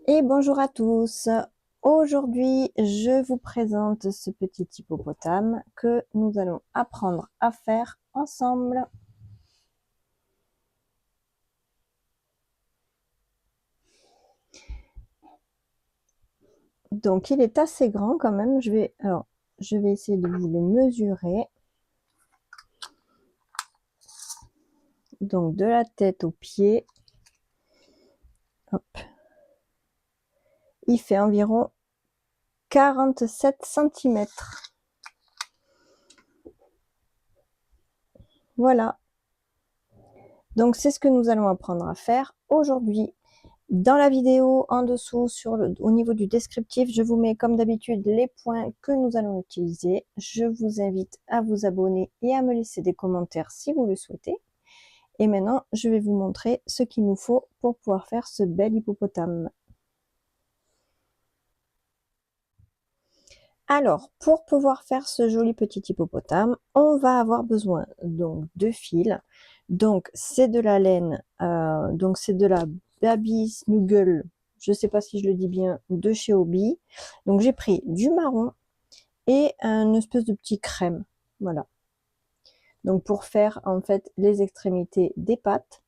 Et bonjour à tous. Aujourd'hui, je vous présente ce petit hippopotame que nous allons apprendre à faire ensemble. Donc, il est assez grand quand même. Je vais essayer de vous le mesurer. Donc, de la tête aux pieds. Hop. Il fait environ 47 cm. Voilà. Donc, c'est ce que nous allons apprendre à faire aujourd'hui. Dans la vidéo en dessous, au niveau du descriptif, je vous mets comme d'habitude les points que nous allons utiliser. Je vous invite à vous abonner et à me laisser des commentaires si vous le souhaitez. Et maintenant, je vais vous montrer ce qu'il nous faut pour pouvoir faire ce bel hippopotame. Alors, pour pouvoir faire ce joli petit hippopotame, on va avoir besoin donc de fils. Donc, c'est de la laine, donc c'est de la Baby Snuggle, je ne sais pas si je le dis bien, de chez Hobby. Donc, j'ai pris du marron et une espèce de petit crème. Voilà. Donc, pour faire en fait les extrémités des pattes,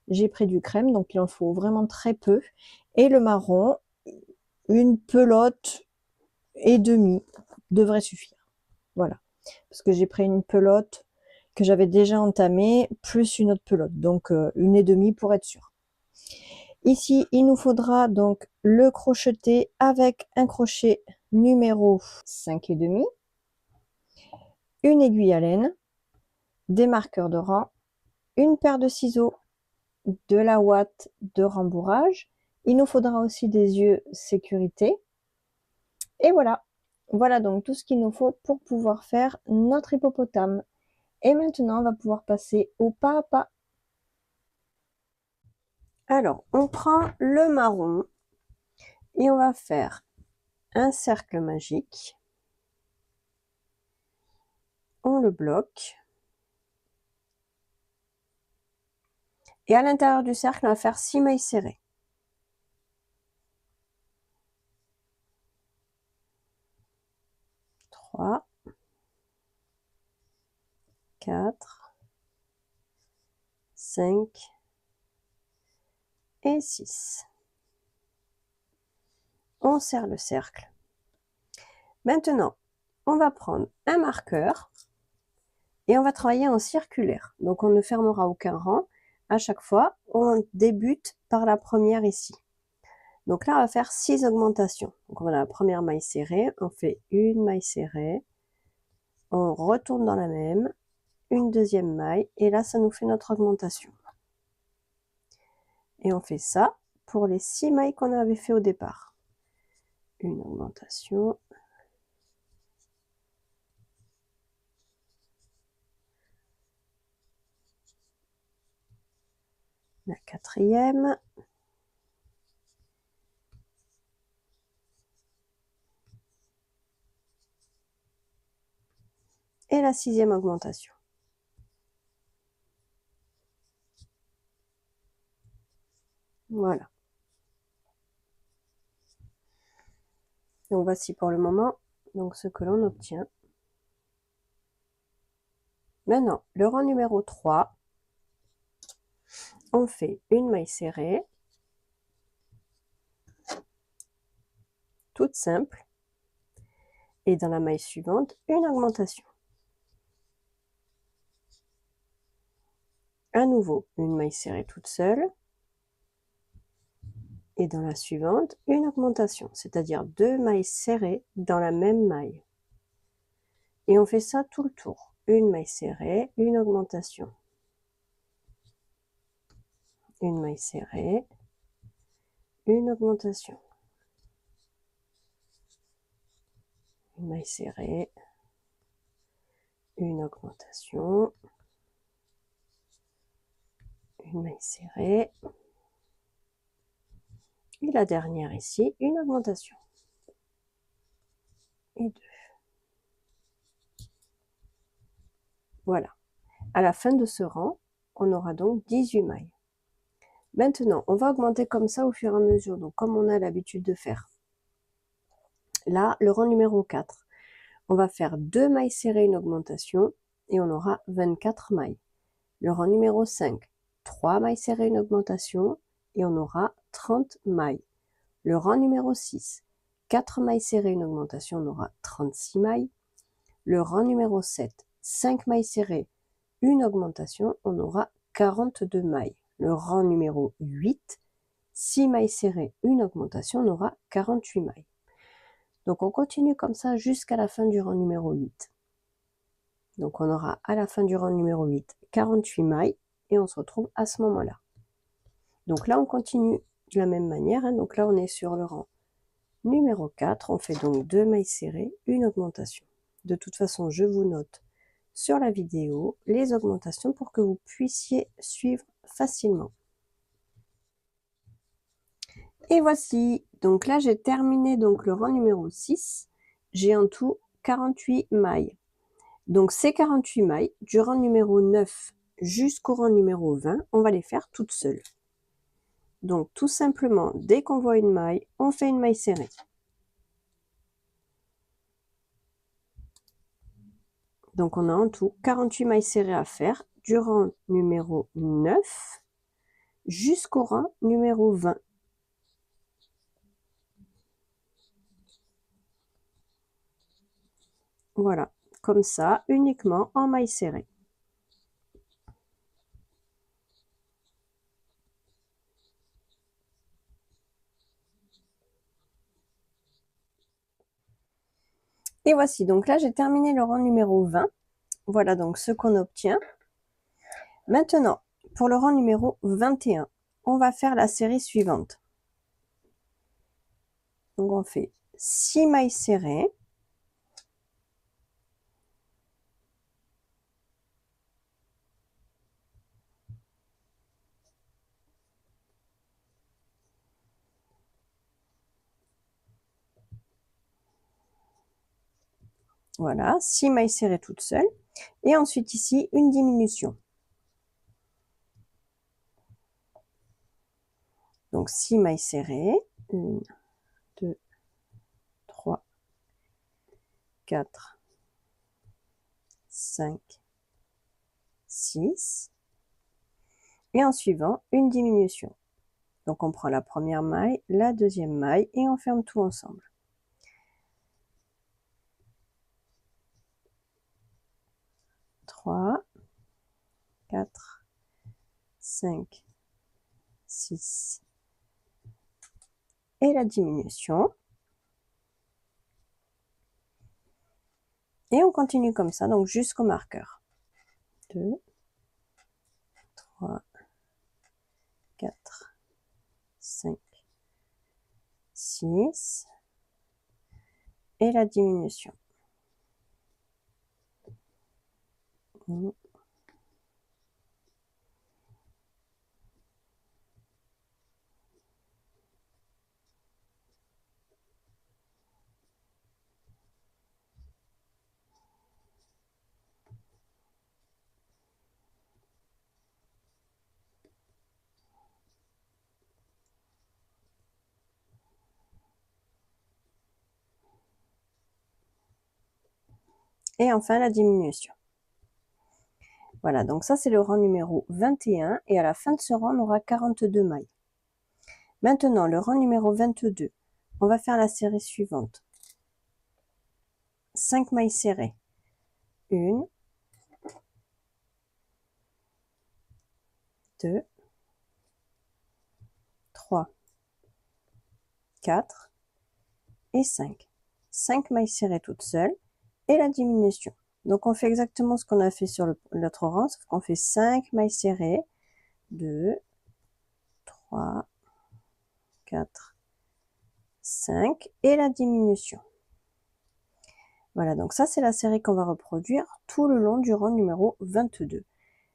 j'ai pris du crème, donc il en faut vraiment très peu. Et le marron, une pelote et demie devrait suffire. Voilà. Parce que j'ai pris une pelote que j'avais déjà entamée, plus une autre pelote. Donc, une et demie pour être sûr. Ici, il nous faudra donc le crocheter avec un crochet numéro 5 et demi, une aiguille à laine, des marqueurs de rang, une paire de ciseaux, de la ouate de rembourrage. Il nous faudra aussi des yeux sécurité. Et voilà. Voilà donc tout ce qu'il nous faut pour pouvoir faire notre hippopotame. Et maintenant, on va pouvoir passer au pas à pas. Alors, on prend le marron et on va faire un cercle magique. On le bloque. Et à l'intérieur du cercle, on va faire 6 mailles serrées. 3, 4, 5 et 6. On serre le cercle. Maintenant, on va prendre un marqueur et on va travailler en circulaire. Donc, on ne fermera aucun rang. À chaque fois, on débute par la première ici. Donc là, on va faire 6 augmentations. Donc, on a la première maille serrée, on fait une maille serrée, on retourne dans la même, une deuxième maille, et là, ça nous fait notre augmentation. Et on fait ça pour les 6 mailles qu'on avait fait au départ. Une augmentation. La quatrième. Et la 6e augmentation. Voilà. Donc voici pour le moment donc ce que l'on obtient. Maintenant, le rang numéro 3, on fait une maille serrée, toute simple, et dans la maille suivante, une augmentation. À nouveau, une maille serrée toute seule, et dans la suivante, une augmentation, c'est-à-dire 2 mailles serrées dans la même maille. Et on fait ça tout le tour. Une maille serrée, une augmentation. Une maille serrée, une augmentation. Une maille serrée, une augmentation. Une maille serrée. Et la dernière ici, une augmentation. Et 2. Voilà. À la fin de ce rang, on aura donc 18 mailles. Maintenant, on va augmenter comme ça au fur et à mesure, donc comme on a l'habitude de faire. Là, le rang numéro 4, on va faire 2 mailles serrées, une augmentation, et on aura 24 mailles. Le rang numéro 5, 3 mailles serrées, une augmentation, et on aura 30 mailles. Le rang numéro 6, 4 mailles serrées, une augmentation, on aura 36 mailles. Le rang numéro 7, 5 mailles serrées, une augmentation, on aura 42 mailles. Le rang numéro 8, 6 mailles serrées, une augmentation, on aura 48 mailles. Donc on continue comme ça jusqu'à la fin du rang numéro 8. Donc on aura à la fin du rang numéro 8 48 mailles et on se retrouve à ce moment-là. Donc là on continue de la même manière, hein. Donc là on est sur le rang numéro 4, on fait donc 2 mailles serrées, une augmentation. De toute façon je vous note sur la vidéo les augmentations pour que vous puissiez suivre facilement. Et voici, donc là j'ai terminé donc le rang numéro 6, j'ai en tout 48 mailles. Donc ces 48 mailles, du rang numéro 9 jusqu'au rang numéro 20, on va les faire toutes seules. Donc tout simplement, dès qu'on voit une maille, on fait une maille serrée. Donc on a en tout 48 mailles serrées à faire, du rang numéro 9 jusqu'au rang numéro 20. Voilà, comme ça, uniquement en maille serrée. Et voici, donc là j'ai terminé le rang numéro 20. Voilà donc ce qu'on obtient. Maintenant, pour le rang numéro 21, on va faire la série suivante. Donc on fait 6 mailles serrées. Voilà, 6 mailles serrées toutes seules. Et ensuite ici, une diminution. Donc 6 mailles serrées. 1, 2, 3, 4, 5, 6. Et en suivant, une diminution. Donc on prend la première maille, la deuxième maille et on ferme tout ensemble. 3, 4, 5, 6. Et la diminution. Et on continue comme ça, donc jusqu'au marqueur. 2, 3, 4, 5, 6. Et la diminution. 1, et enfin la diminution. Voilà, donc ça c'est le rang numéro 21 et à la fin de ce rang on aura 42 mailles. Maintenant le rang numéro 22, on va faire la série suivante. 5 mailles serrées. 1, 2, 3, 4 et 5. 5 mailles serrées toutes seules et la diminution. Donc on fait exactement ce qu'on a fait sur l'autre rang, sauf qu'on fait 5 mailles serrées, 2, 3, 4, 5 et la diminution. Voilà, donc ça c'est la série qu'on va reproduire tout le long du rang numéro 22.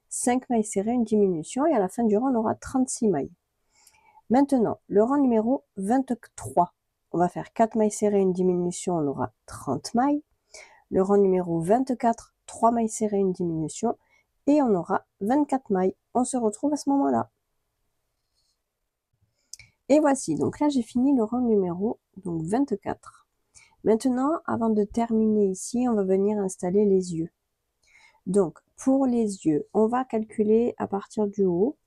5 mailles serrées, une diminution et à la fin du rang on aura 36 mailles. Maintenant, le rang numéro 23. On va faire 4 mailles serrées, une diminution, on aura 30 mailles. Le rang numéro 24, 3 mailles serrées, une diminution et on aura 24 mailles. On se retrouve à ce moment-là. Et voici, donc là j'ai fini le rang numéro donc 24. Maintenant, avant de terminer ici, on va venir installer les yeux. Donc, pour les yeux, on va calculer à partir du haut.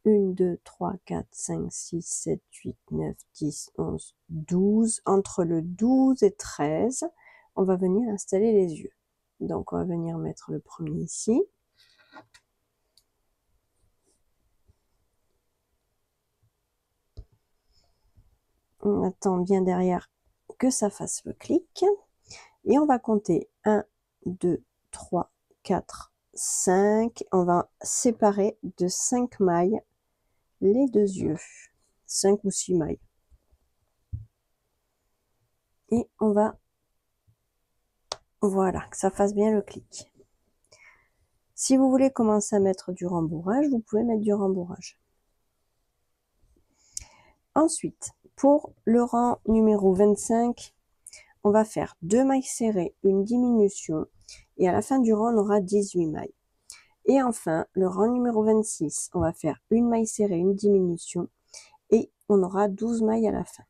1, 2, 3, 4, 5, 6, 7, 8, 9, 10, 11, 12. Entre le 12 et 13, on va venir installer les yeux. Donc, on va venir mettre le premier ici. On attend bien derrière que ça fasse le clic. Et on va compter 1, 2, 3, 4, 5. On va séparer de 5 mailles les deux yeux. 5 ou 6 mailles. Et on va, voilà, que ça fasse bien le clic. Si vous voulez commencer à mettre du rembourrage, vous pouvez mettre du rembourrage. Ensuite, pour le rang numéro 25, on va faire 2 mailles serrées, une diminution, et à la fin du rang, on aura 18 mailles. Et enfin, le rang numéro 26, on va faire une maille serrée, une diminution, et on aura 12 mailles à la fin.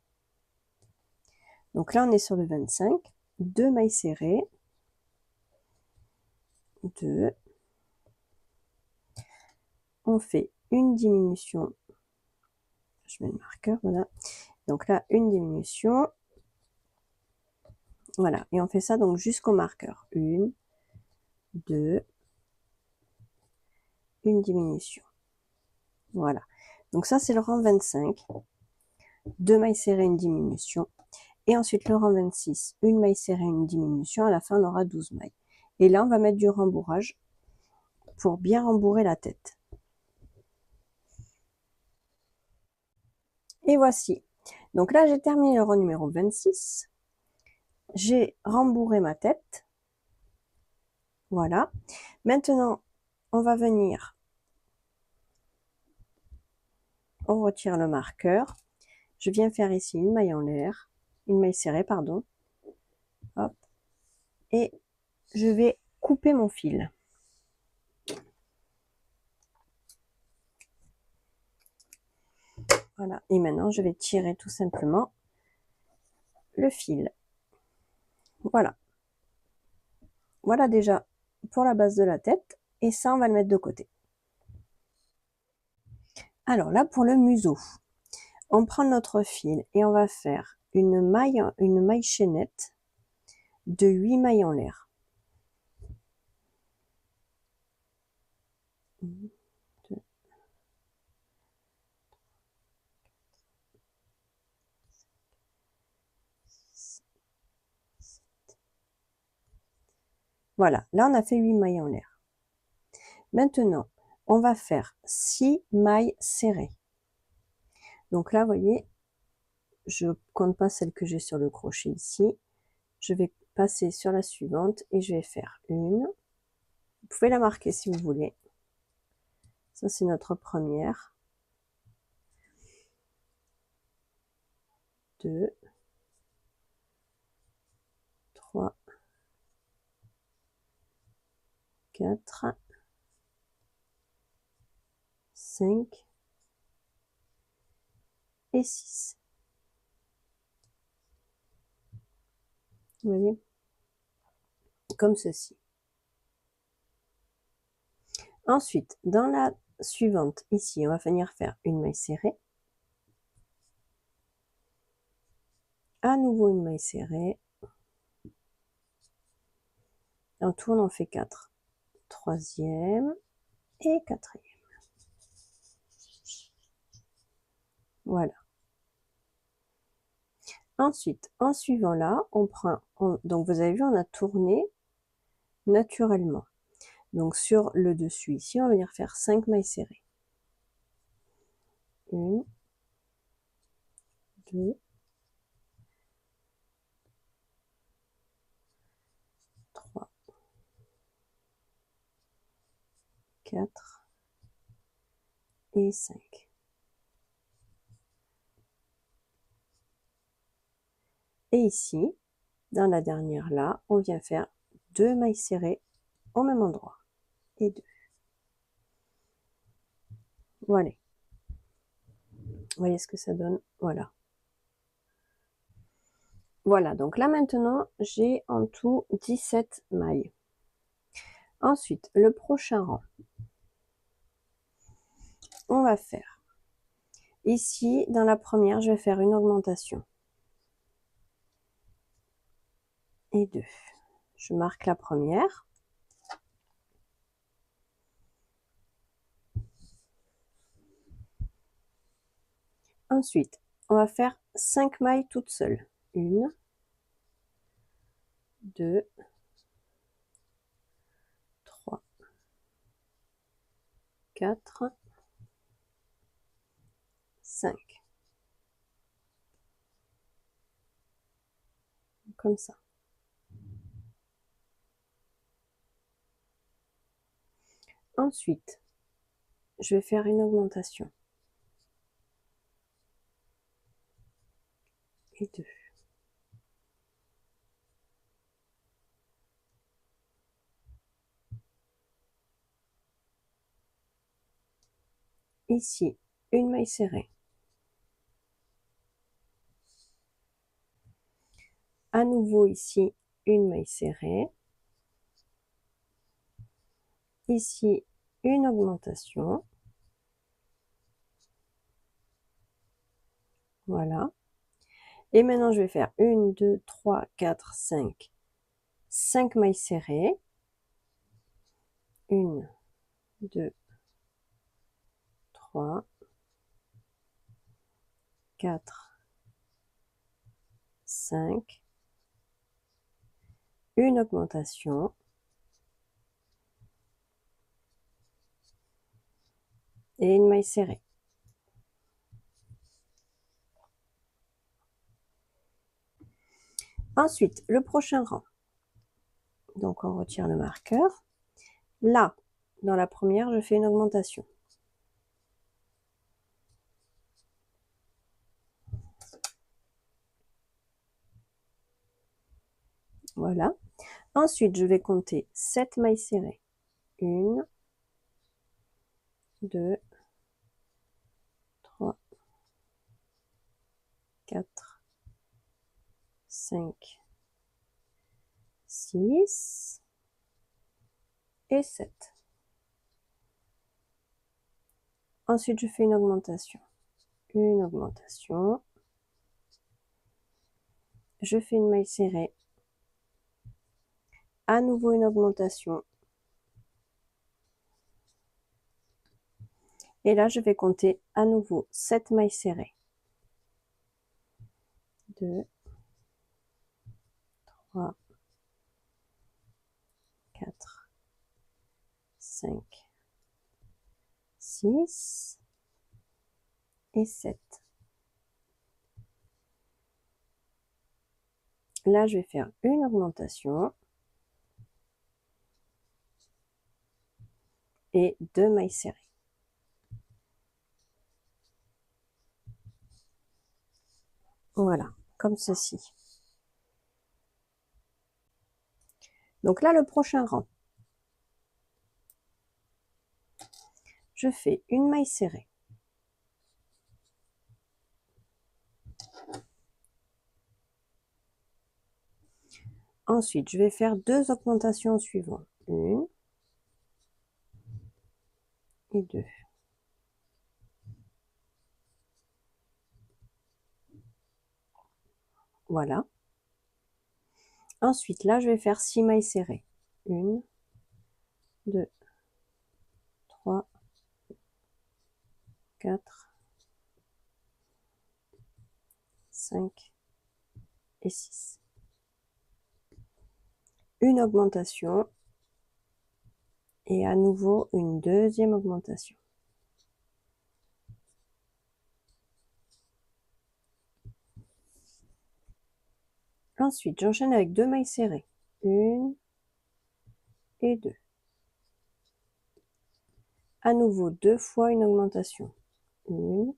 Donc là, on est sur le 25, 2 mailles serrées, 2, on fait une diminution, je mets le marqueur, voilà, donc là, une diminution, voilà, et on fait ça donc jusqu'au marqueur, 1, 2, une diminution, voilà, donc ça c'est le rang 25, 2 mailles serrées, une diminution, et ensuite le rang 26, une maille serrée, une diminution, à la fin on aura 12 mailles, et là on va mettre du rembourrage pour bien rembourrer la tête. Et voici. Donc là, j'ai terminé le rang numéro 26. J'ai rembourré ma tête. Voilà. Maintenant, on va venir. On retire le marqueur. Je viens faire ici une maille en l'air. Une maille serrée, pardon. Hop. Et je vais couper mon fil. Voilà. Et maintenant, je vais tirer tout simplement le fil. Voilà. Voilà déjà pour la base de la tête. Et ça, on va le mettre de côté. Alors là, pour le museau, on prend notre fil et on va faire une maille chaînette de 8 mailles en l'air. 1, 2, 6, 7. Voilà, là on a fait 8 mailles en l'air. Maintenant, on va faire 6 mailles serrées. Donc là, vous voyez, je compte pas celle que j'ai sur le crochet ici. Je vais passer sur la suivante et je vais faire une. Vous pouvez la marquer si vous voulez. Ça, c'est notre première. 2, 3, 4, 5 et 6. Vous voyez? Comme ceci. Ensuite, dans la suivante, ici, on va venir faire une maille serrée. À nouveau une maille serrée. En tout, on en fait 4. Troisième et quatrième. Voilà. Ensuite, en suivant là, on prend, donc vous avez vu, on a tourné naturellement. Donc sur le dessus ici, on va venir faire 5 mailles serrées. 1, 2, 3, 4 et 5. Et ici, dans la dernière là, on vient faire 2 mailles serrées au même endroit. Et 2. Voilà. voyez ce que ça donne? Voilà. Voilà, donc là maintenant, j'ai en tout 17 mailles. Ensuite, le prochain rang, on va faire ici, dans la première, je vais faire une augmentation. Et 2. Je marque la première. Ensuite, on va faire 5 mailles toutes seules. 1, 2, 3, 4, 5. Comme ça. Ensuite, je vais faire une augmentation. Et 2. Ici, une maille serrée. À nouveau ici, une maille serrée. Ici, une augmentation. Voilà. Et maintenant, je vais faire 1, 2, 3, 4, 5. 5 mailles serrées. 1, 2, 3, 4, 5. Une augmentation. Et une maille serrée. Ensuite, le prochain rang. Donc, on retire le marqueur. Là, dans la première, je fais une augmentation. Voilà. Ensuite, je vais compter 7 mailles serrées. 1, 2, 3, 4, 5, 6 et 7. Ensuite, je fais une augmentation. Une augmentation. Je fais une maille serrée. À nouveau une augmentation. Et là, je vais compter à nouveau 7 mailles serrées. 2, 3, 4, 5, 6 et 7. Là, je vais faire une augmentation et 2 mailles serrées. Voilà, comme ceci. Donc là, le prochain rang, je fais une maille serrée. Ensuite, je vais faire 2 augmentations suivantes. 1 et 2. Voilà. Ensuite, là, je vais faire 6 mailles serrées. 1, 2, 3, 4, 5 et 6. Une augmentation et à nouveau une deuxième augmentation. Ensuite, j'enchaîne avec 2 mailles serrées. 1 et 2. À nouveau 2 fois une augmentation. 1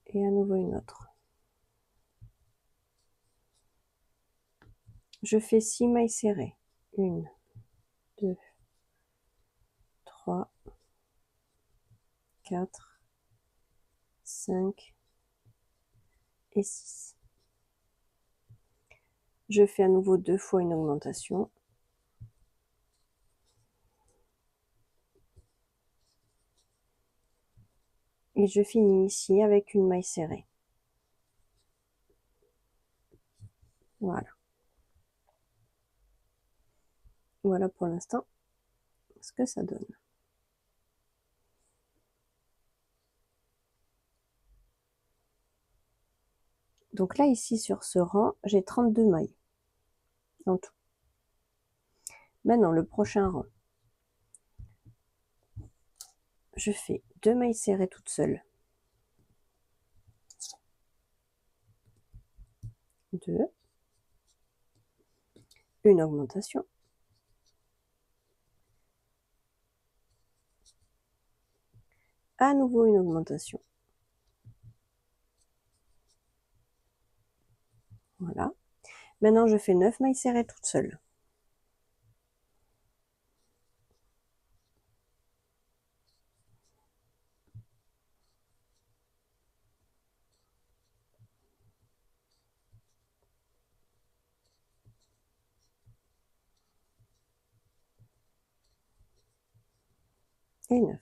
et à nouveau une autre. Je fais 6 mailles serrées. 1, 2, 3, 4, 5 et 6. Je fais à nouveau 2 fois une augmentation. Et je finis ici avec une maille serrée. Voilà. Voilà pour l'instant ce que ça donne. Donc là, ici, sur ce rang, j'ai 32 mailles en tout. Maintenant, le prochain rang, je fais 2 mailles serrées toutes seules. 2. Une augmentation. À nouveau une augmentation. Voilà. Maintenant, je fais 9 mailles serrées toutes seules. Et 9.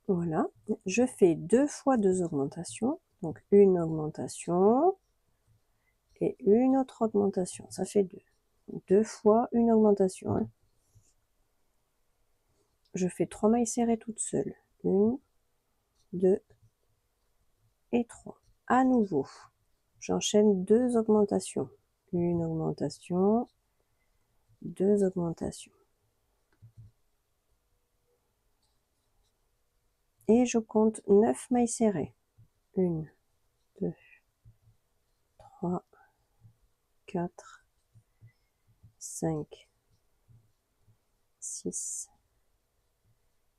Voilà. Je fais 2 fois 2 augmentations. Donc, une augmentation et une autre augmentation. Ça fait 2. 2 fois une augmentation. Hein. Je fais 3 mailles serrées toutes seules. 1, 2 et 3. À nouveau, j'enchaîne 2 augmentations. Une augmentation, 2 augmentations. Et je compte 9 mailles serrées. 1, 2, 3, 4, 5, 6,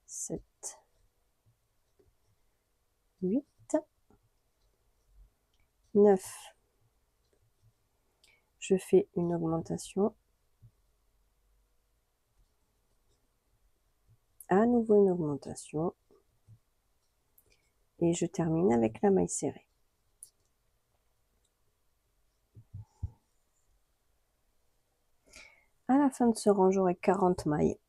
7, 8, 9. Je fais une augmentation. À nouveau une augmentation. Et je termine avec la maille serrée. À la fin de ce rang, j'aurai 40 mailles.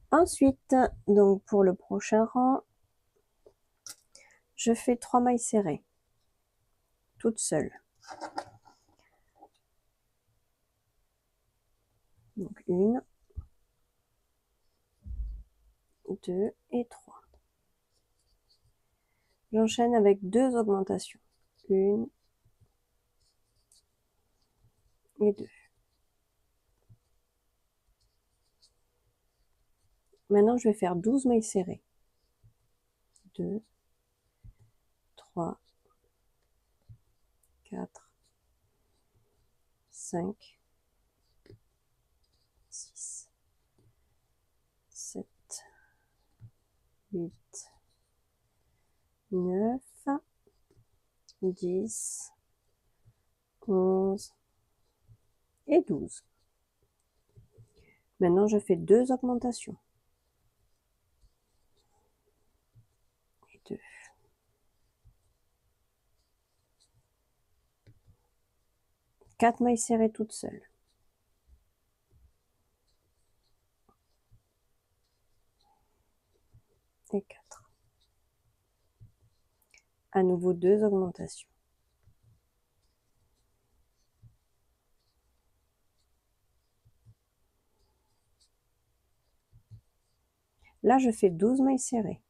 Ensuite, donc pour le prochain rang, je fais 3 mailles serrées, toutes seules. Donc 1, 2 et 3. J'enchaîne avec 2 augmentations. 1 et 2. Maintenant, je vais faire 12 mailles serrées. 2, 3, 4, 5, 6, 7, 8, 9, 10, 11 et 12. Maintenant, je fais 2 augmentations. Et 2. 4 mailles serrées toutes seules. Et 4. À nouveau 2 augmentations. Là, je fais 12 mailles serrées.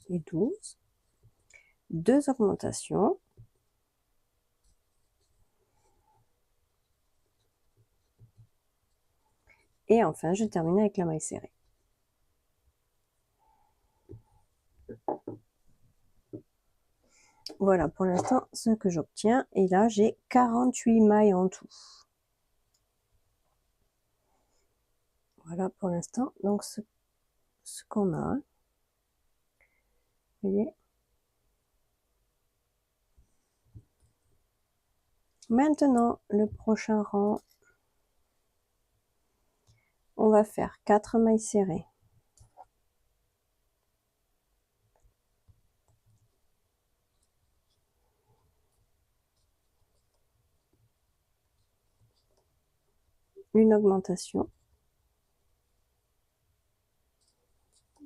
Et 12. 2 augmentations. Et enfin, je termine avec la maille serrée. Voilà pour l'instant ce que j'obtiens. Et là, j'ai 48 mailles en tout. Voilà pour l'instant. Donc, ce qu'on a. Vous voyez? Maintenant, le prochain rang, on va faire 4 mailles serrées. Une augmentation.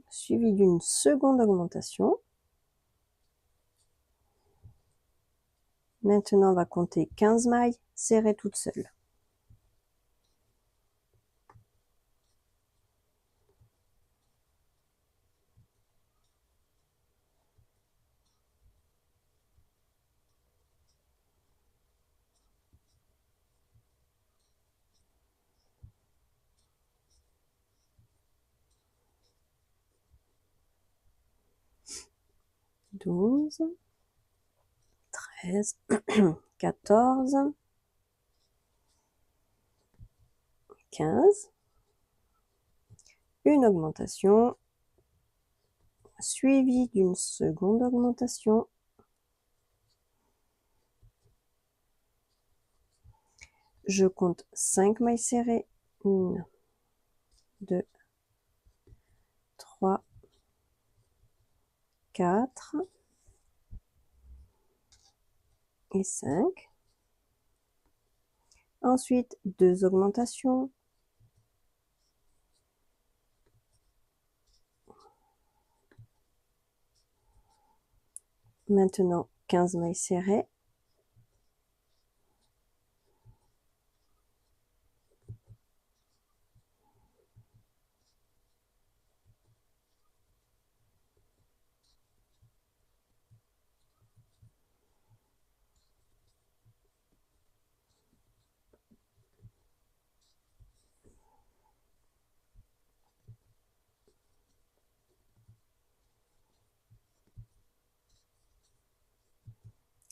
Suivi d'une seconde augmentation. Maintenant, on va compter 15 mailles serrées toutes seules. Douze, 13, 14, 15. Une augmentation suivie d'une seconde augmentation. Je compte 5 mailles serrées. 1, 2, 3, 4 et 5. Ensuite, 2 augmentations. Maintenant, 15 mailles serrées.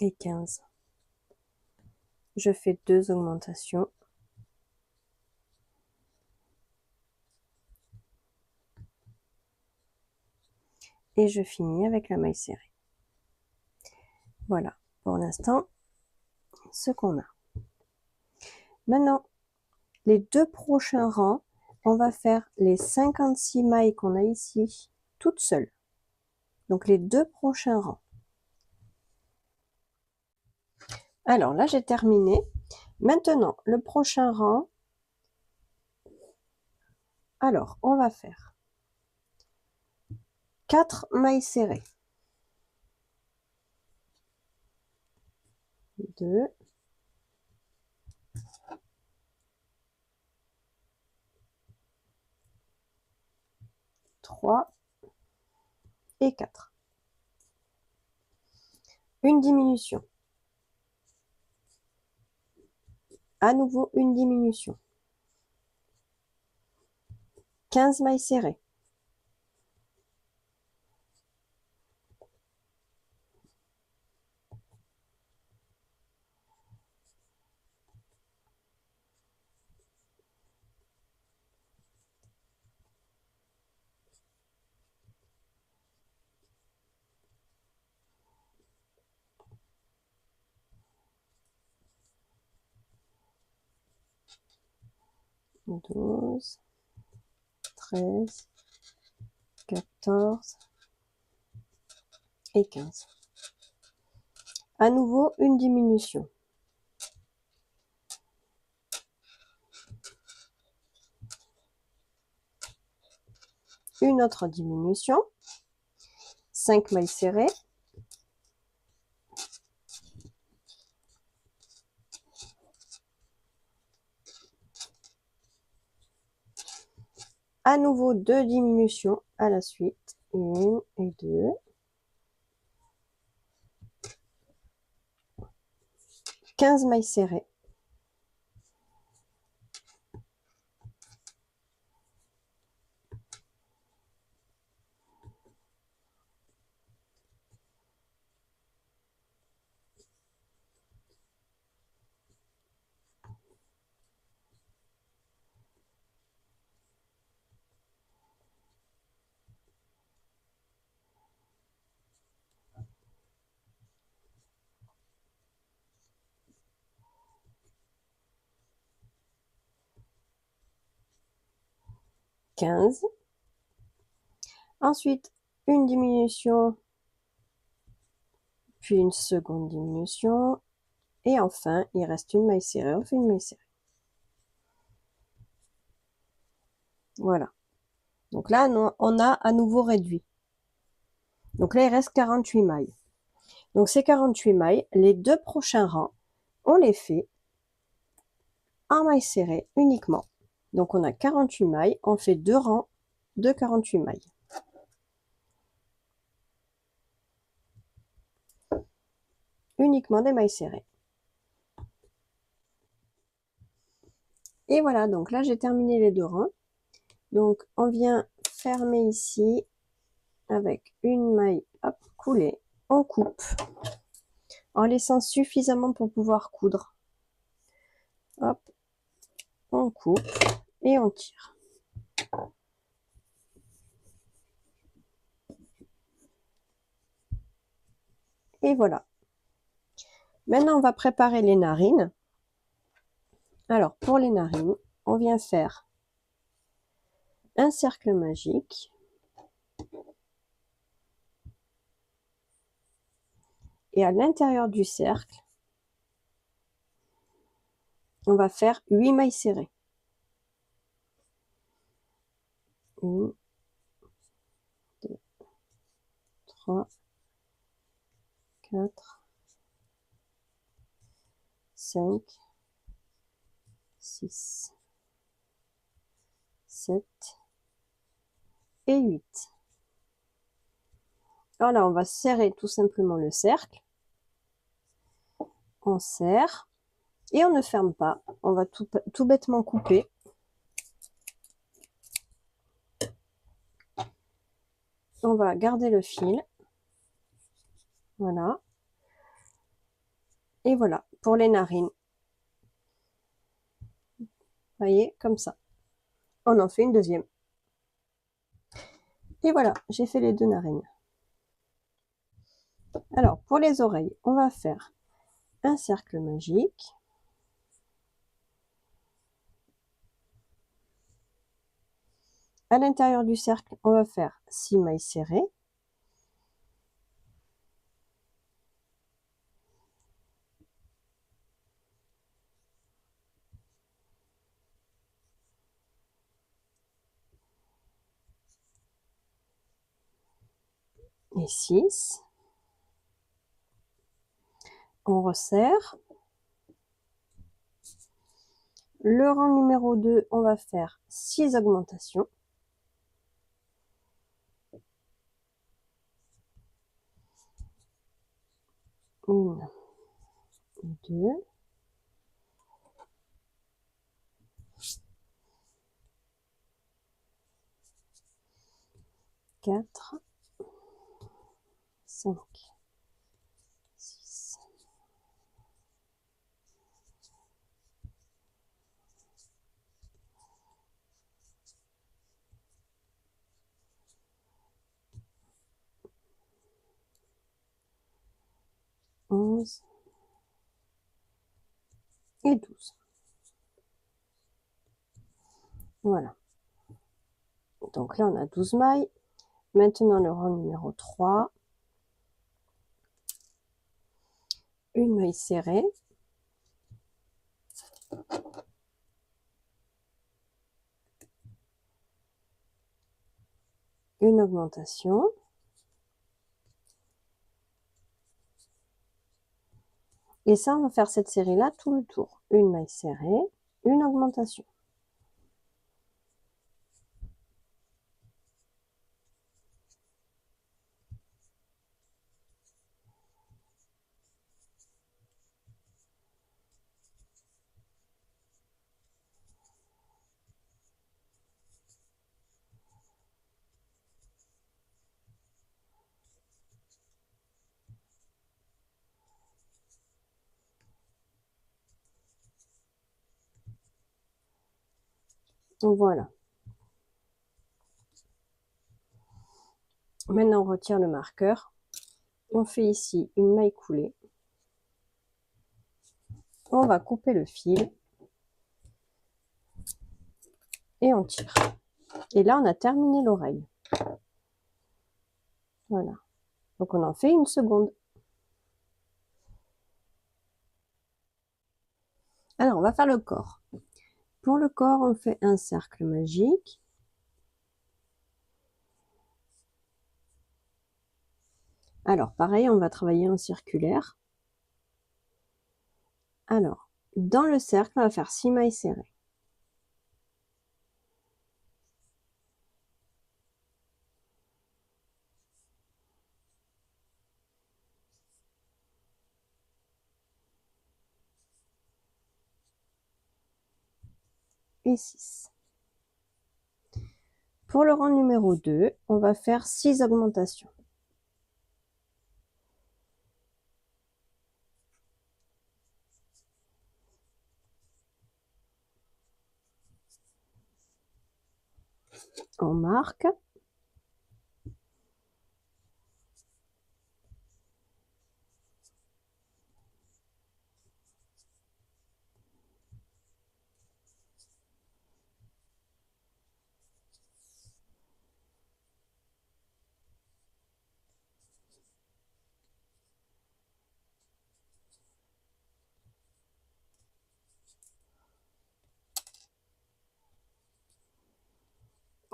Et 15. Je fais 2 augmentations. Et je finis avec la maille serrée. Voilà, pour l'instant, ce qu'on a. Maintenant, les 2 prochains rangs, on va faire les 56 mailles qu'on a ici, toutes seules. Donc, les 2 prochains rangs. Alors là, j'ai terminé. Maintenant, le prochain rang. Alors, on va faire 4 mailles serrées. 2, 3 et 4. Une diminution. À nouveau, une diminution. 15 mailles serrées. Douze, 13, 14 et 15. À nouveau, une diminution. Une autre diminution. 5 mailles serrées. À nouveau, 2 diminutions à la suite. 1 et 2. 15 mailles serrées. 15. Ensuite, une diminution, puis une seconde diminution. Et enfin, il reste une maille serrée. On fait une maille serrée. Voilà. Donc là, on a à nouveau réduit. Donc là, il reste 48 mailles. Donc ces 48 mailles, les deux prochains rangs, on les fait en maille serrée uniquement. Donc on a 48 mailles, on fait deux rangs de 48 mailles. Uniquement des mailles serrées. Et voilà, donc là j'ai terminé les deux rangs. Donc on vient fermer ici avec une maille coulée. On coupe en laissant suffisamment pour pouvoir coudre. Hop, on coupe et on tire. Et voilà. Maintenant, on va préparer les narines. Alors, pour les narines, on vient faire un cercle magique. Et à l'intérieur du cercle, on va faire 8 mailles serrées. 1, 2, 3, 4, 5, 6, 7 et 8. Alors là, on va serrer tout simplement le cercle. On serre et on ne ferme pas. On va tout bêtement couper. On va garder le fil. Voilà. Et voilà, pour les narines. Vous voyez, comme ça. On en fait une deuxième. Et voilà, j'ai fait les deux narines. Alors, pour les oreilles, on va faire un cercle magique. À l'intérieur du cercle, on va faire 6 mailles serrées. Et 6. On resserre. Le rang numéro 2, on va faire 6 augmentations. 1, 2, 4, 5, 6, 11 et 12. Voilà. Donc là, on a 12 mailles. Maintenant, le rang numéro 3. Une maille serrée. Une augmentation. Et ça, on va faire cette série-là tout le tour. Une maille serrée, une augmentation. Voilà. Maintenant, on retire le marqueur. On fait ici une maille coulée. On va couper le fil. Et on tire. Et là, on a terminé l'oreille. Voilà. Donc, on en fait une seconde. Alors, on va faire le corps. Pour le corps, on fait un cercle magique. Alors, pareil, on va travailler en circulaire. Alors, dans le cercle, on va faire 6 mailles serrées. Et 6. Pour le rang numéro 2, on va faire 6 augmentations. On marque.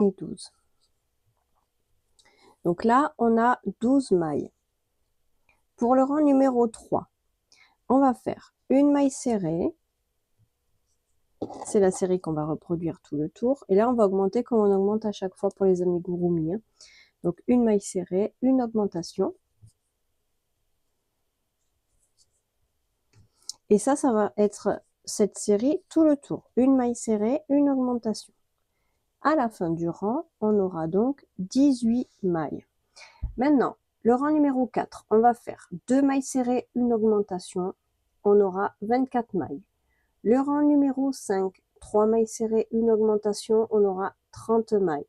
Et 12. Donc là, on a 12 mailles. Pour le rang numéro 3, on va faire une maille serrée. C'est la série qu'on va reproduire tout le tour. Et là, on va augmenter comme on augmente à chaque fois pour les amigurumi. Donc, une maille serrée, une augmentation. Et ça va être cette série tout le tour. Une maille serrée, une augmentation. À la fin du rang, on aura donc 18 mailles. Maintenant, le rang numéro 4, on va faire 2 mailles serrées, une augmentation. On aura 24 mailles. Le rang numéro 5, 3 mailles serrées, une augmentation, on aura 30 mailles.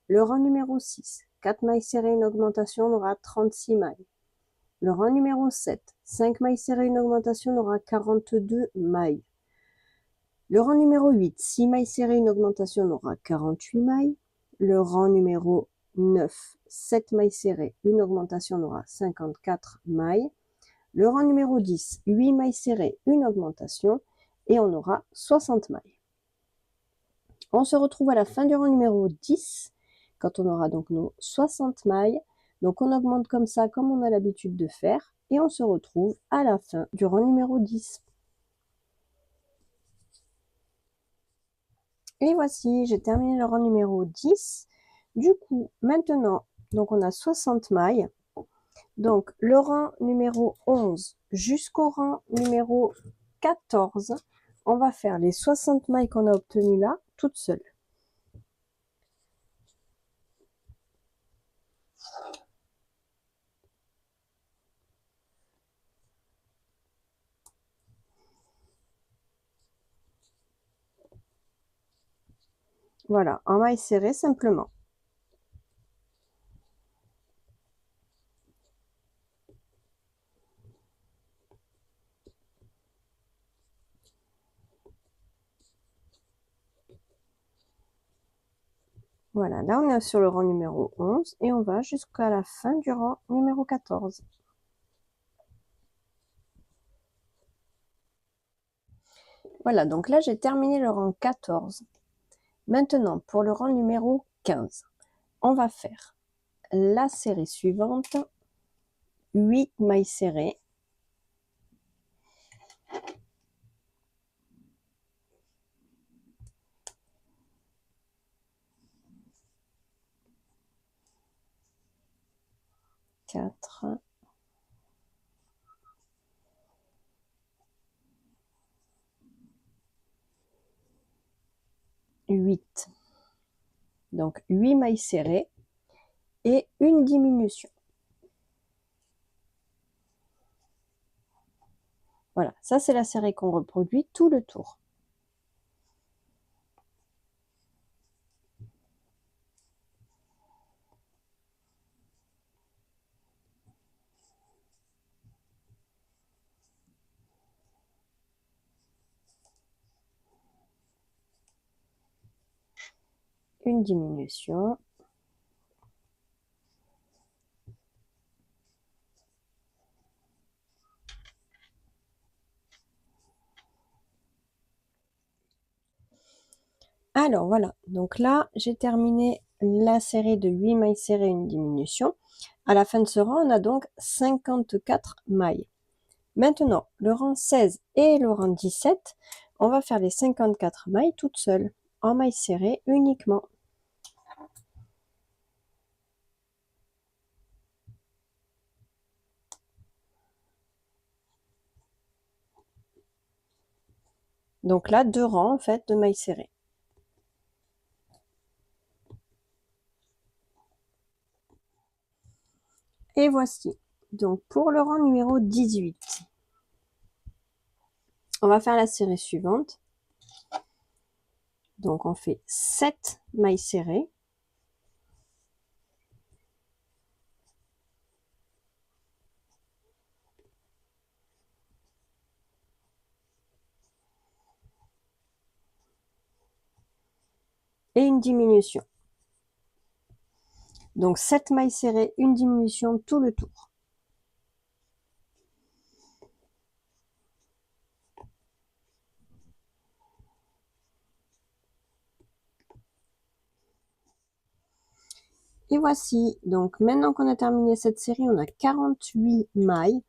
Le rang numéro 6, 4 mailles serrées, une augmentation, on aura 36 mailles. Le rang numéro 7, 5 mailles serrées, une augmentation, on aura 42 mailles. Le rang numéro 8, 6 mailles serrées, une augmentation, on aura 48 mailles. Le rang numéro 9, 7 mailles serrées, une augmentation, on aura 54 mailles. Le rang numéro 10, 8 mailles serrées, une augmentation, et on aura 60 mailles. On se retrouve à la fin du rang numéro 10, quand on aura donc nos 60 mailles. Donc on augmente comme ça, comme on a l'habitude de faire, et on se retrouve à la fin du rang numéro 10. Et voici, j'ai terminé le rang numéro 10. Du coup, maintenant, donc on a 60 mailles. Donc le rang numéro 11 jusqu'au rang numéro 14, on va faire les 60 mailles qu'on a obtenues là, toutes seules. Voilà, en maille serrée simplement. Voilà, là on est sur le rang numéro 11 et on va jusqu'à la fin du rang numéro 14. Voilà, donc là j'ai terminé le rang 14. Maintenant, pour le rang numéro 15, on va faire la série suivante, 8 mailles serrées. Quatre, 8. Donc 8 mailles serrées et une diminution. Voilà, ça c'est la série qu'on reproduit tout le tour. une diminution. Alors voilà, donc là j'ai terminé la série de 8 mailles serrées, une diminution. À la fin de ce rang, on a donc 54 mailles. Maintenant, le rang 16 et le rang 17, on va faire les 54 mailles toutes seules, en mailles serrées uniquement. Donc là, 2 rangs en fait de mailles serrées. Et voici. Donc pour le rang numéro 18, on va faire la série suivante. Donc on fait 7 mailles serrées. Et une diminution. Donc 7 mailles serrées, une diminution tout le tour. Et voici, donc maintenant qu'on a terminé cette série, on a 48 mailles.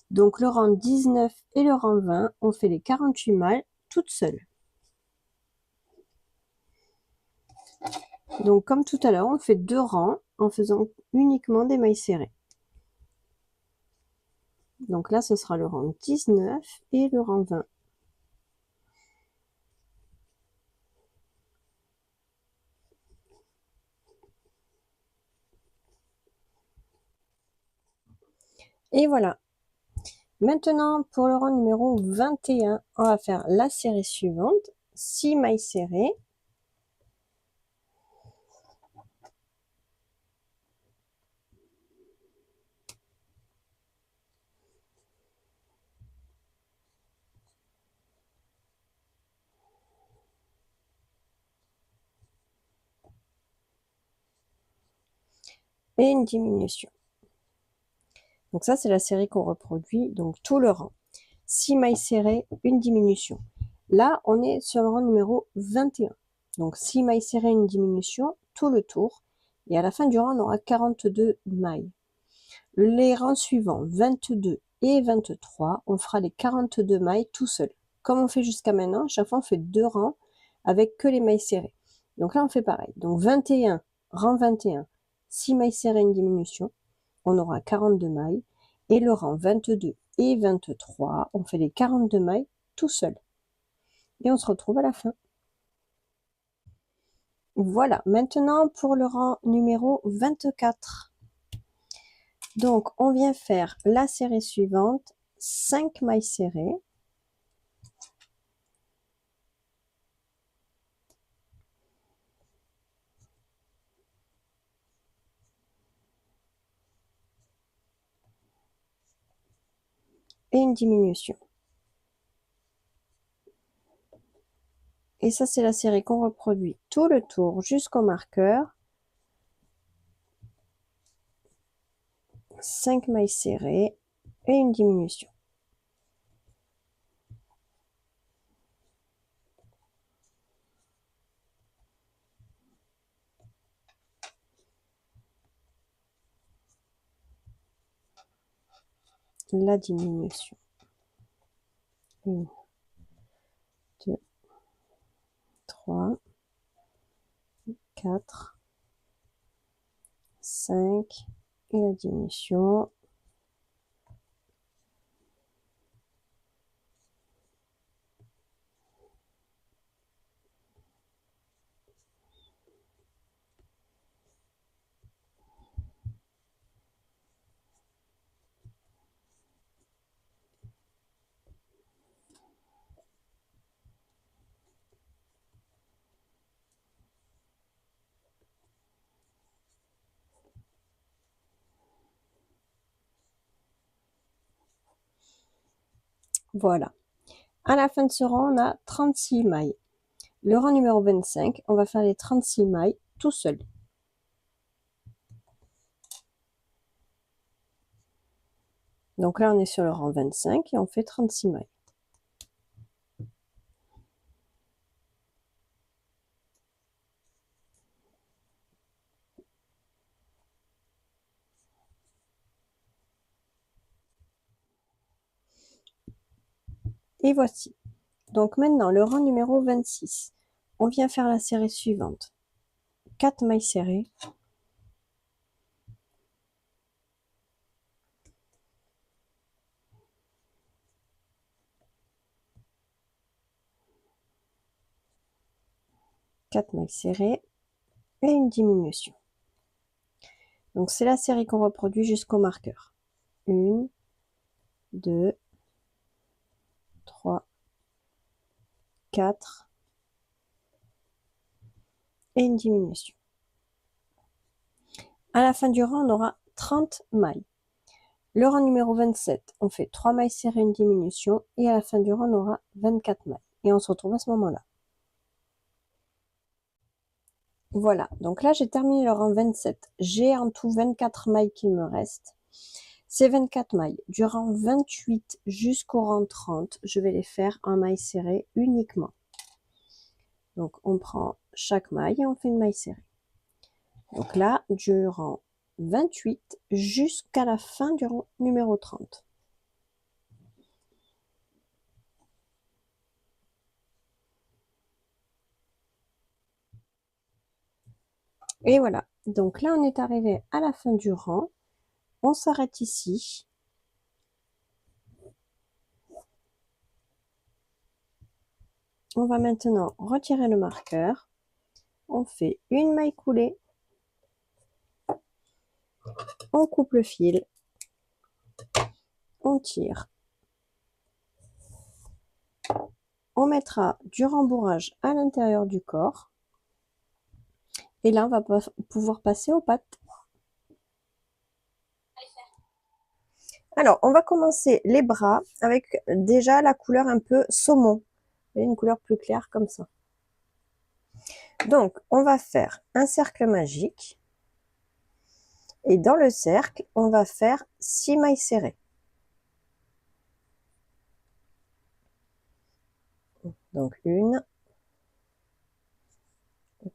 Donc le rang 19 et le rang 20, on fait les 48 mailles toutes seules. Donc comme tout à l'heure, on fait 2 rangs en faisant uniquement des mailles serrées. Donc là, ce sera le rang 19 et le rang 20. Et voilà. Maintenant, pour le rang numéro 21, on va faire la série suivante. 6 mailles serrées. Et une diminution. Donc ça, c'est la série qu'on reproduit, donc tout le rang. 6 mailles serrées, une diminution. Là, on est sur le rang numéro 21. Donc 6 mailles serrées, une diminution, tout le tour. Et à la fin du rang, on aura 42 mailles. Les rangs suivants, 22 et 23, on fera les 42 mailles tout seul. Comme on fait jusqu'à maintenant, chaque fois on fait 2 rangs avec que les mailles serrées. Donc là, on fait pareil. Donc 21, rang 21, 6 mailles serrées, une diminution. On aura 42 mailles. Et le rang 22 et 23, on fait les 42 mailles tout seul. Et on se retrouve à la fin. Voilà, maintenant pour le rang numéro 24. Donc, on vient faire la série suivante, 5 mailles serrées. Et une diminution. Et ça, c'est la série qu'on reproduit tout le tour jusqu'au marqueur. 5 mailles serrées et une diminution. La diminution. 1, 2, 3, 4, 5 et la diminution. Voilà. À la fin de ce rang, on a 36 mailles. Le rang numéro 25, on va faire les 36 mailles tout seul. Donc là, on est sur le rang 25 et on fait 36 mailles. Et voici. Donc maintenant, le rang numéro 26. On vient faire la série suivante. 4 mailles serrées. Quatre mailles serrées et une diminution. Donc c'est la série qu'on reproduit jusqu'au marqueur. 1, 2, 3, 4 et une diminution. À la fin du rang, on aura 30 mailles. Le rang numéro 27, on fait 3 mailles serrées, une diminution, et à la fin du rang, on aura 24 mailles. Et on se retrouve à ce moment-là. Voilà, donc là j'ai terminé le rang 27. J'ai en tout 24 mailles qui me restent. Ces 24 mailles, du rang 28 jusqu'au rang 30, je vais les faire en mailles serrées uniquement. Donc on prend chaque maille et on fait une maille serrée. Donc là, du rang 28 jusqu'à la fin du rang numéro 30. Et voilà, donc là on est arrivé à la fin du rang. On s'arrête ici. On va maintenant retirer le marqueur. On fait une maille coulée. On coupe le fil. On tire. On mettra du rembourrage à l'intérieur du corps. Et là, on va pouvoir passer aux pattes. Alors, on va commencer les bras avec déjà la couleur un peu saumon. Une couleur plus claire comme ça. Donc, on va faire un cercle magique. Et dans le cercle, on va faire 6 mailles serrées. Donc, 1,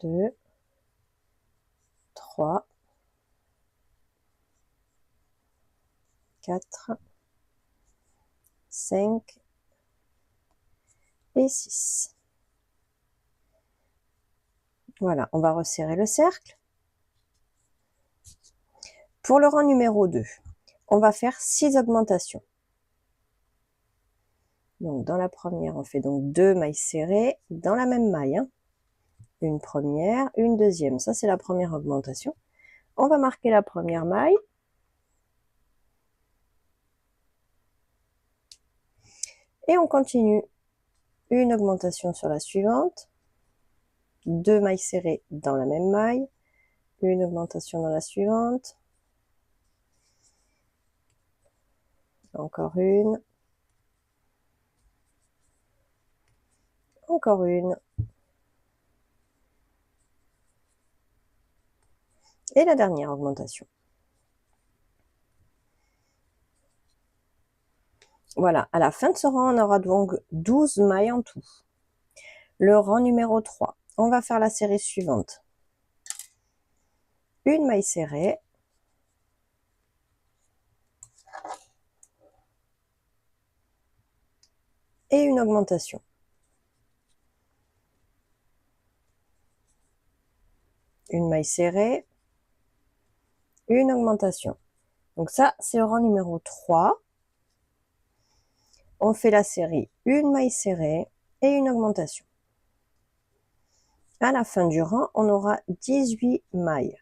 2, 3, 4, 5 et 6. Voilà, on va resserrer le cercle. Pour le rang numéro 2, on va faire 6 augmentations. Donc dans la première, on fait donc 2 mailles serrées dans la même maille. Hein. Une première, une deuxième. Ça, c'est la première augmentation. On va marquer la première maille. Et on continue. Une augmentation sur la suivante. 2 mailles serrées dans la même maille. Une augmentation dans la suivante. Encore une. Encore une. Et la dernière augmentation. Voilà, à la fin de ce rang, on aura donc 12 mailles en tout. Le rang numéro 3, on va faire la série suivante. Une maille serrée. Et une augmentation. Une maille serrée. Une augmentation. Donc ça, c'est le rang numéro 3. On fait la série une maille serrée et une augmentation. À la fin du rang, on aura 18 mailles.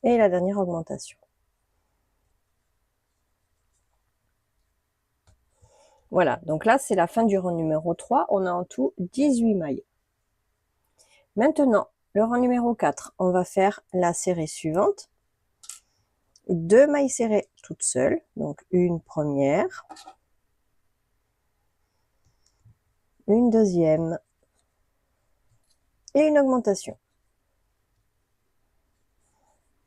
Et la dernière augmentation. Voilà, donc là, c'est la fin du rang numéro 3. On a en tout 18 mailles. Maintenant, le rang numéro 4, on va faire la série suivante. 2 mailles serrées toutes seules, donc une première, une deuxième et une augmentation.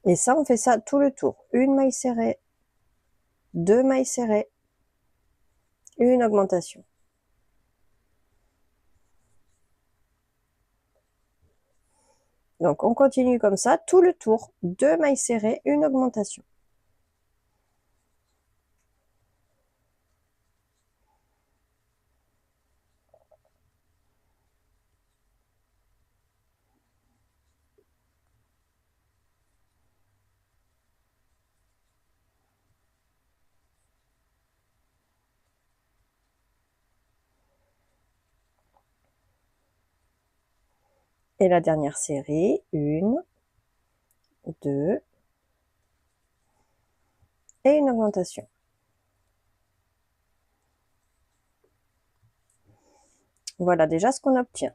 Et ça, on fait ça tout le tour. Une maille serrée, 2 mailles serrées, une augmentation. Donc, on continue comme ça tout le tour. 2 mailles serrées, une augmentation. Et la dernière série, 1, 2 et une augmentation. Voilà déjà ce qu'on obtient.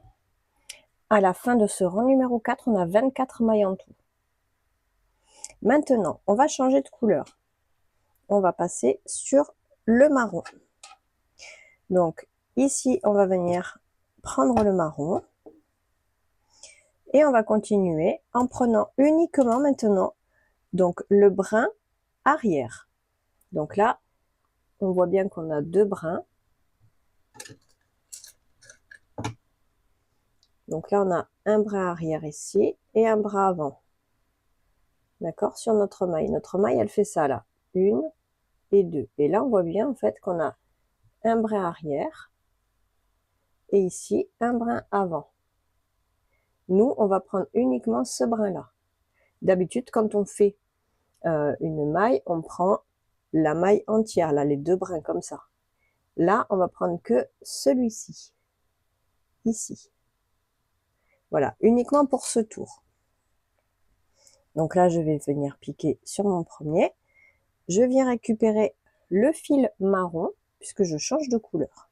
À la fin de ce rang numéro 4, on a 24 mailles en tout. Maintenant, on va changer de couleur. On va passer sur le marron. Donc, ici, on va venir prendre le marron. Et on va continuer en prenant uniquement maintenant donc le brin arrière. Donc là, on voit bien qu'on a 2 brins. Donc là, on a un brin arrière ici et un brin avant. D'accord? Sur notre maille. Notre maille, elle fait ça là. 1 et 2. Et là, on voit bien en fait qu'on a un brin arrière et ici un brin avant. Nous, on va prendre uniquement ce brin-là. D'habitude, quand on fait une maille, on prend la maille entière, là, les 2 brins comme ça. Là, on va prendre que celui-ci, ici. Voilà, uniquement pour ce tour. Donc là, je vais venir piquer sur mon premier. Je viens récupérer le fil marron, puisque je change de couleur.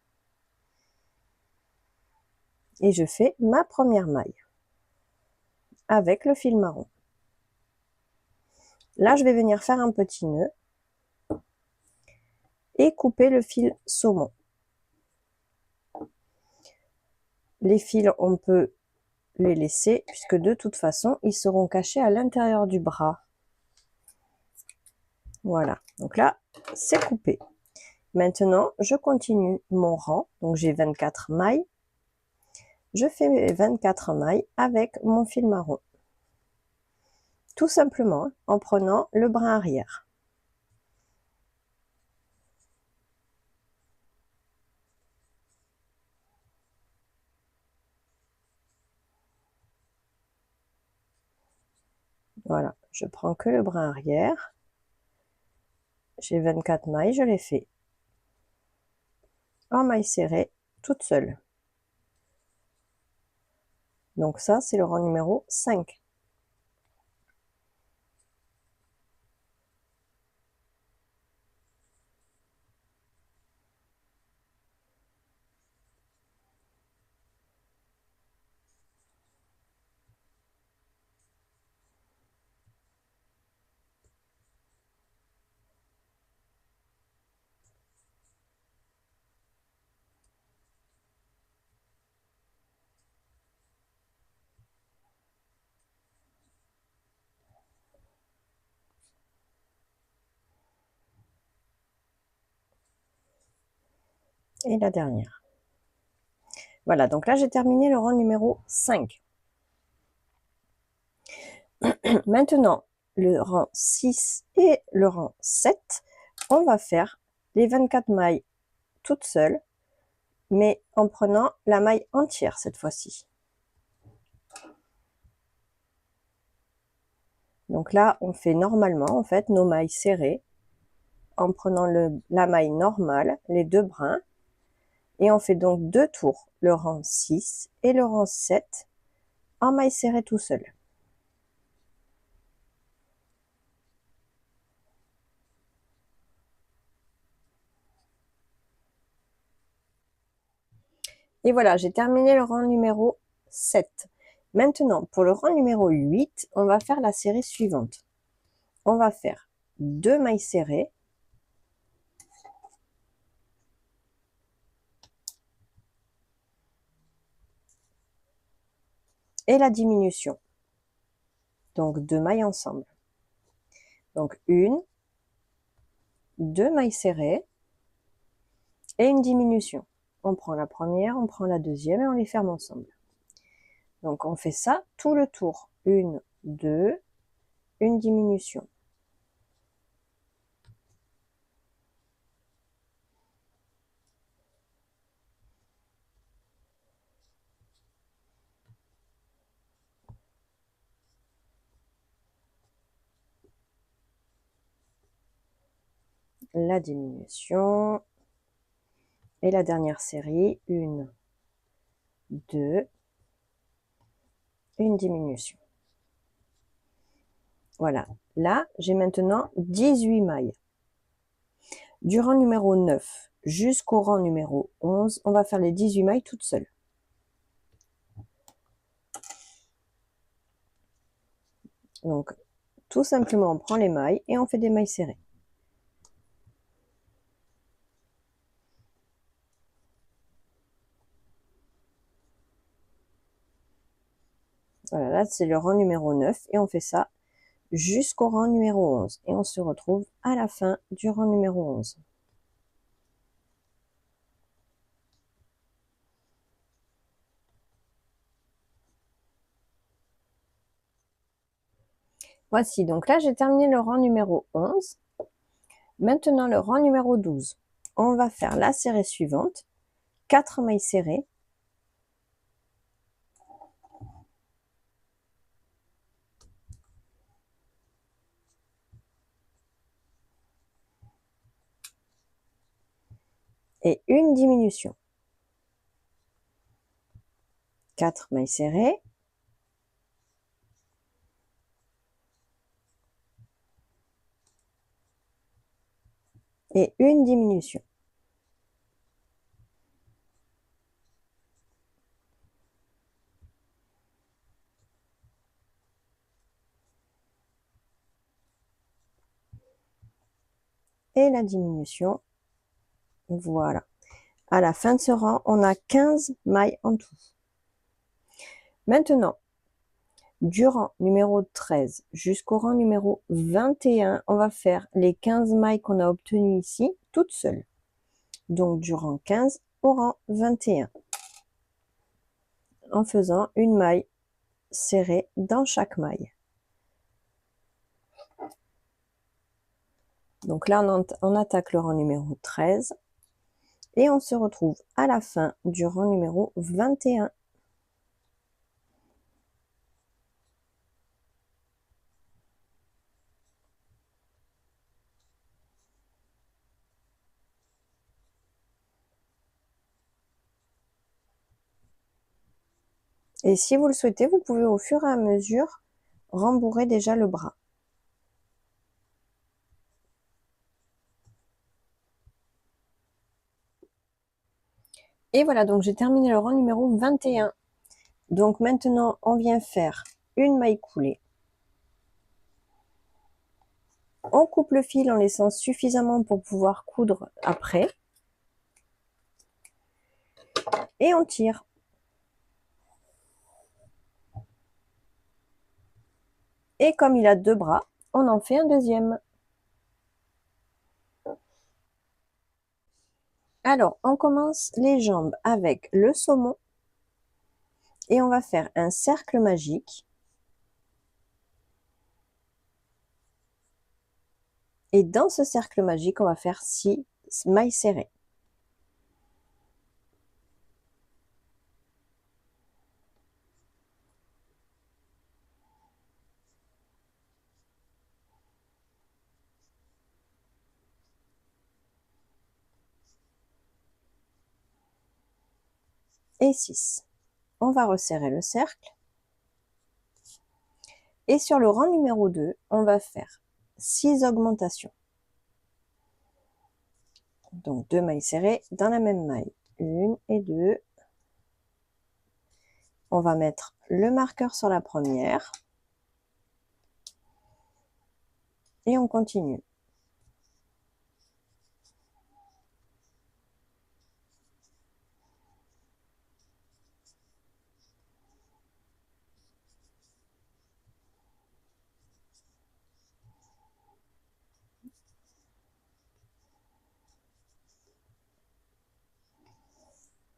Et je fais ma première maille avec le fil marron. Là, je vais venir faire un petit nœud et couper le fil saumon. Les fils, on peut les laisser, puisque de toute façon, ils seront cachés à l'intérieur du bras. Voilà, donc là, c'est coupé. Maintenant, je continue mon rang, donc j'ai 24 mailles. Je fais mes 24 mailles avec mon fil marron. Tout simplement en prenant le brin arrière. Voilà, je prends que le brin arrière. J'ai 24 mailles, je les fais en maille serrée, toute seule. Donc ça, c'est le rang numéro 5. Et la dernière. Voilà, donc là, j'ai terminé le rang numéro 5. Maintenant, le rang 6 et le rang 7, on va faire les 24 mailles toutes seules, mais en prenant la maille entière cette fois-ci. Donc là, on fait normalement, en fait, nos mailles serrées, en prenant la maille normale, les 2 brins, et on fait donc 2 tours, le rang 6 et le rang 7, en maille serrée tout seul. Et voilà, j'ai terminé le rang numéro 7. Maintenant, pour le rang numéro 8, on va faire la série suivante. On va faire 2 mailles serrées. Et la diminution. Donc 2 mailles ensemble. Donc 1, 2 mailles serrées et une diminution. On prend la première, on prend la deuxième et on les ferme ensemble. Donc on fait ça tout le tour. 1, 2, une diminution. La diminution. Et la dernière série, 1, 2, une diminution. Voilà. Là, j'ai maintenant 18 mailles. Du rang numéro 9 jusqu'au rang numéro 11, on va faire les 18 mailles toutes seules. Donc, tout simplement, on prend les mailles et on fait des mailles serrées. Voilà, là, c'est le rang numéro 9 et on fait ça jusqu'au rang numéro 11. Et on se retrouve à la fin du rang numéro 11. Voici, donc là, j'ai terminé le rang numéro 11. Maintenant, le rang numéro 12. On va faire la série suivante. 4 mailles serrées. Et une diminution. 4 mailles serrées. Et une diminution. Et la diminution. Voilà. À la fin de ce rang, on a 15 mailles en tout. Maintenant, du rang numéro 13 jusqu'au rang numéro 21, on va faire les 15 mailles qu'on a obtenues ici, toutes seules. Donc, du rang 15 au rang 21. En faisant une maille serrée dans chaque maille. Donc là, on attaque le rang numéro 13 et on se retrouve à la fin du rang numéro 21. Et si vous le souhaitez, vous pouvez au fur et à mesure rembourrer déjà le bras. Et voilà, donc j'ai terminé le rang numéro 21. Donc maintenant, on vient faire une maille coulée. On coupe le fil en laissant suffisamment pour pouvoir coudre après. Et on tire. Et comme il a 2 bras, on en fait un deuxième. Alors, on commence les jambes avec le saumon. Et on va faire un cercle magique. Et dans ce cercle magique, on va faire 6 mailles serrées. Et 6. On va resserrer le cercle. Et sur le rang numéro 2, on va faire 6 augmentations. Donc 2 mailles serrées dans la même maille. 1 et 2. on va mettre le marqueur sur la première et on continue.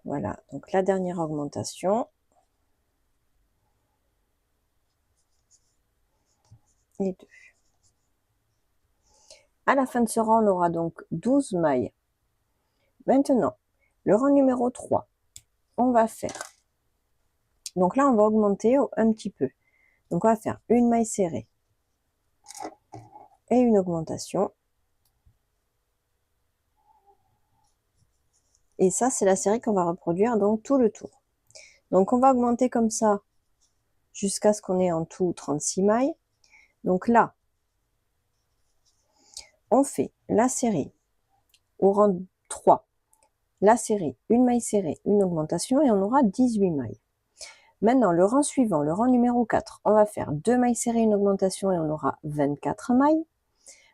Voilà, donc la dernière augmentation. Et 2. À la fin de ce rang, on aura donc 12 mailles. Maintenant, le rang numéro 3, on va faire. Donc là, on va augmenter un petit peu. Donc on va faire une maille serrée et une augmentation. Et ça, c'est la série qu'on va reproduire donc tout le tour. Donc on va augmenter comme ça jusqu'à ce qu'on ait en tout 36 mailles. Donc là, on fait la série au rang 3, la série, une maille serrée, une augmentation et on aura 18 mailles. Maintenant, le rang suivant, le rang numéro 4, on va faire 2 mailles serrées, une augmentation et on aura 24 mailles.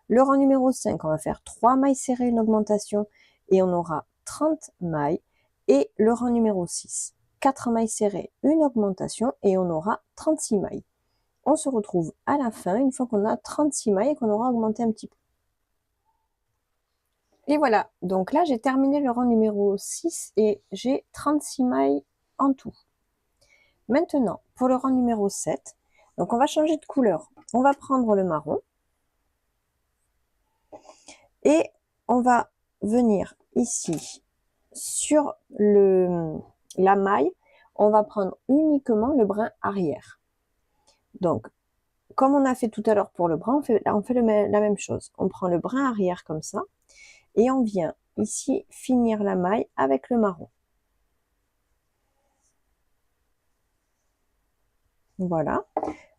Le rang numéro 5, on va faire 3 mailles serrées, une augmentation et on aura 30 mailles. Et le rang numéro 6, 4 mailles serrées, une augmentation et on aura 36 mailles. On se retrouve à la fin, une fois qu'on a 36 mailles et qu'on aura augmenté un petit peu. Et voilà, donc là j'ai terminé le rang numéro 6 et j'ai 36 mailles en tout. Maintenant, pour le rang numéro 7, donc on va changer de couleur. On va prendre le marron et on va venir ici sur la maille, on va prendre uniquement le brin arrière. Donc, comme on a fait tout à l'heure pour le brin, on fait la même chose. On prend le brin arrière comme ça et on vient ici finir la maille avec le marron. Voilà.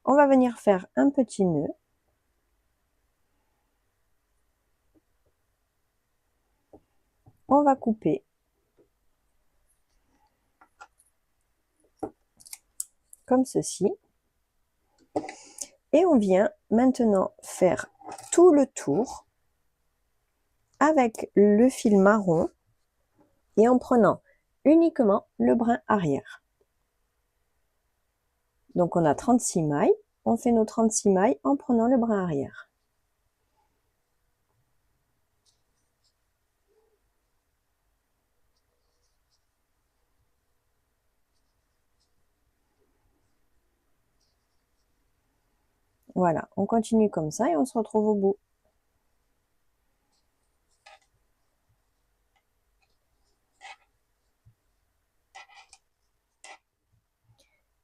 On va venir faire un petit nœud. On va couper comme ceci. Et on vient maintenant faire tout le tour avec le fil marron et en prenant uniquement le brin arrière. Donc on a 36 mailles, on fait nos 36 mailles en prenant le brin arrière. Voilà, on continue comme ça et on se retrouve au bout.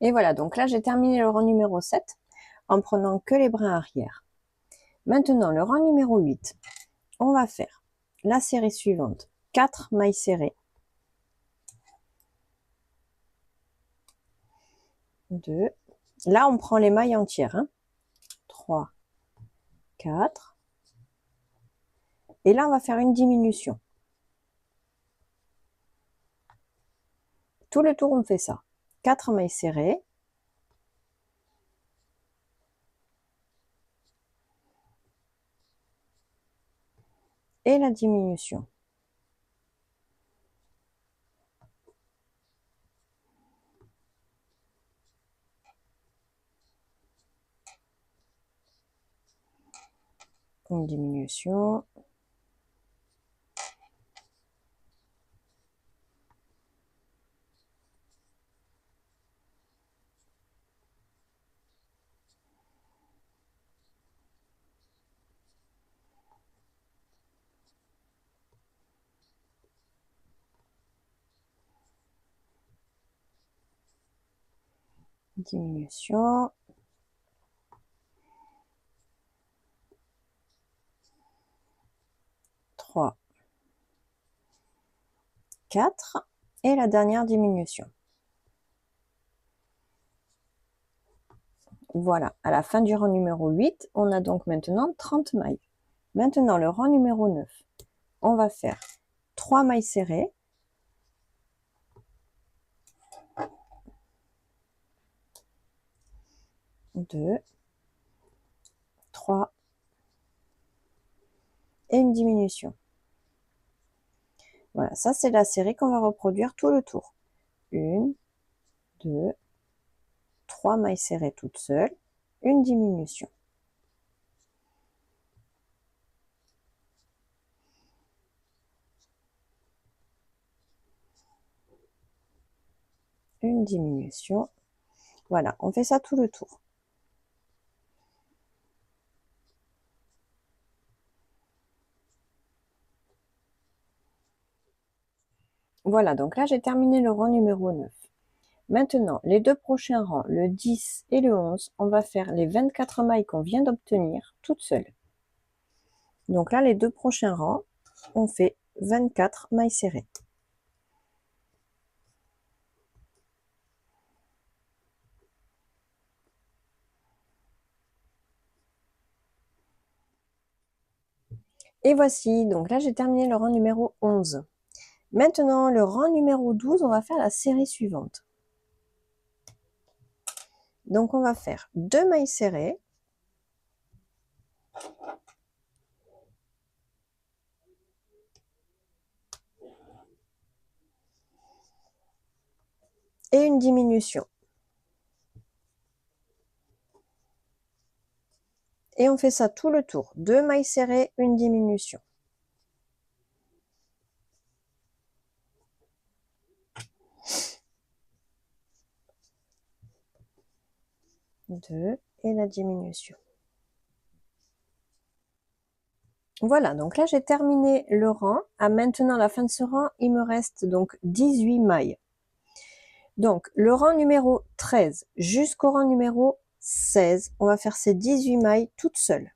Et voilà, donc là j'ai terminé le rang numéro 7 en prenant que les brins arrière. Maintenant, le rang numéro 8, on va faire la série suivante, 4 mailles serrées. 2. Là, on prend les mailles entières. 3, 4. Et là, on va faire une diminution. Tout le tour, on fait ça. 4 mailles serrées. Et la diminution. Une diminution. Diminution. Trois, 4. Et la dernière diminution. Voilà, à la fin du rang numéro 8, on a donc maintenant 30 mailles. Maintenant, le rang numéro 9, on va faire 3 mailles serrées. 2, 3 et une diminution. Voilà, ça c'est la série qu'on va reproduire tout le tour. 1, 2, 3 mailles serrées toutes seules, une diminution. Une diminution. Voilà, on fait ça tout le tour. Voilà, donc là j'ai terminé le rang numéro 9. Maintenant, les deux prochains rangs, le 10 et le 11, on va faire les 24 mailles qu'on vient d'obtenir toutes seules. Donc là, les deux prochains rangs, on fait 24 mailles serrées. Et voici, donc là j'ai terminé le rang numéro 11. Maintenant, le rang numéro 12, on va faire la série suivante. Donc on va faire 2 mailles serrées. Et une diminution. Et on fait ça tout le tour. 2 mailles serrées, une diminution. Deux et la diminution. Voilà, donc là j'ai terminé le rang. À maintenant la fin de ce rang, il me reste donc 18 mailles. Donc le rang numéro 13 jusqu'au rang numéro 16, on va faire ces 18 mailles toutes seules.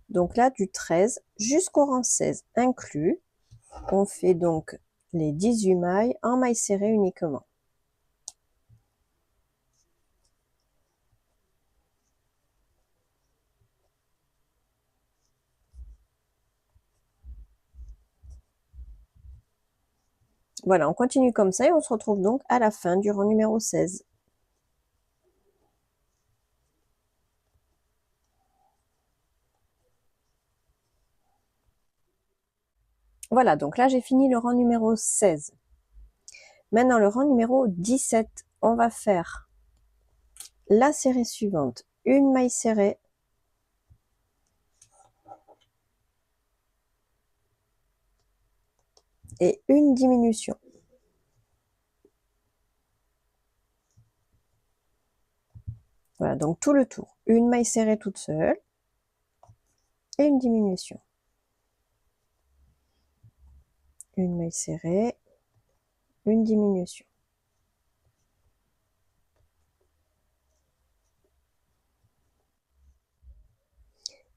Donc là du 13 jusqu'au rang 16 inclus, on fait donc les 18 mailles en mailles serrées uniquement. Voilà, on continue comme ça et on se retrouve donc à la fin du rang numéro 16. Voilà, donc là j'ai fini le rang numéro 16. Maintenant le rang numéro 17, on va faire la série suivante. Une maille serrée, et une diminution. Voilà, donc tout le tour. Une maille serrée toute seule et une diminution. Une maille serrée, une diminution.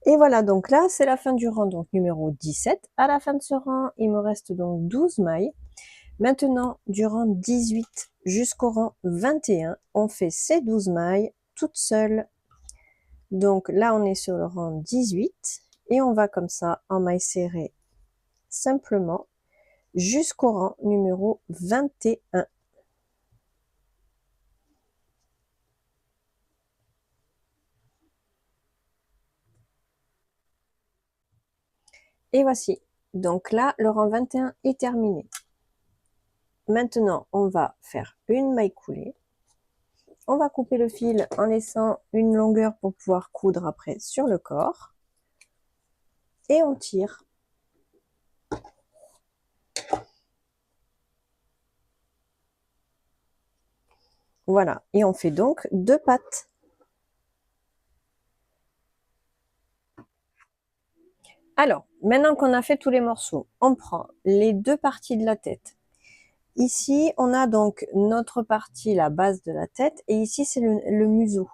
Et voilà, donc là, c'est la fin du rang donc numéro 17. À la fin de ce rang, il me reste donc 12 mailles. Maintenant, du rang 18 jusqu'au rang 21, on fait ces 12 mailles toutes seules. Donc là, on est sur le rang 18 et on va comme ça en maille serrée simplement jusqu'au rang numéro 21. Et voici. Donc là, le rang 21 est terminé. Maintenant, on va faire une maille coulée. On va couper le fil en laissant une longueur pour pouvoir coudre après sur le corps. Et on tire. Voilà. Et on fait donc 2 pattes. Alors, maintenant qu'on a fait tous les morceaux, on prend les 2 parties de la tête. Ici, on a donc notre partie, la base de la tête, et ici, c'est le museau.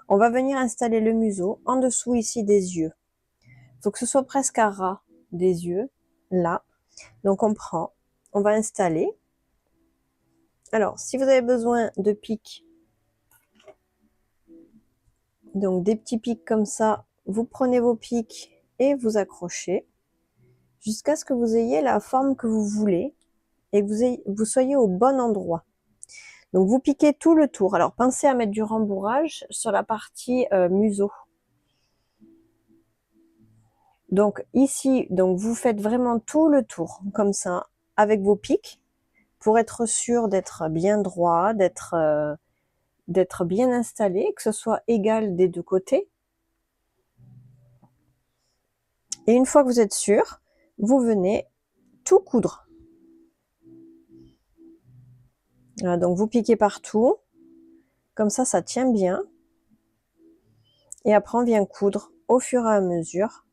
On va venir installer le museau en dessous ici des yeux. Il faut que ce soit presque à ras des yeux, là. Donc on prend, on va installer. Alors, si vous avez besoin de pics, donc des petits pics comme ça, vous prenez vos pics et vous accrochez jusqu'à ce que vous ayez la forme que vous voulez et que vous soyez au bon endroit. Donc vous piquez tout le tour. Alors pensez à mettre du rembourrage sur la partie museau. Donc ici, donc vous faites vraiment tout le tour comme ça avec vos pics pour être sûr d'être bien droit, d'être bien installé, que ce soit égal des deux côtés. Et une fois que vous êtes sûr, vous venez tout coudre. Voilà, donc vous piquez partout, comme ça tient bien. Et après on vient coudre au fur et à mesure.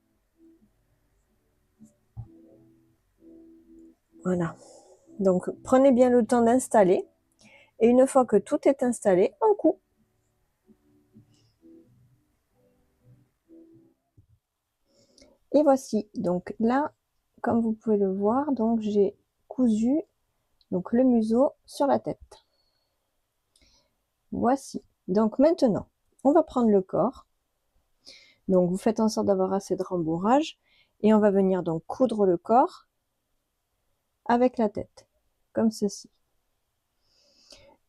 Voilà. Donc prenez bien le temps d'installer. Et une fois que tout est installé, on coud. Et voici. Donc là, comme vous pouvez le voir, donc j'ai cousu donc le museau sur la tête. Voici. Donc maintenant, on va prendre le corps. Donc vous faites en sorte d'avoir assez de rembourrage et on va venir donc coudre le corps avec la tête, comme ceci.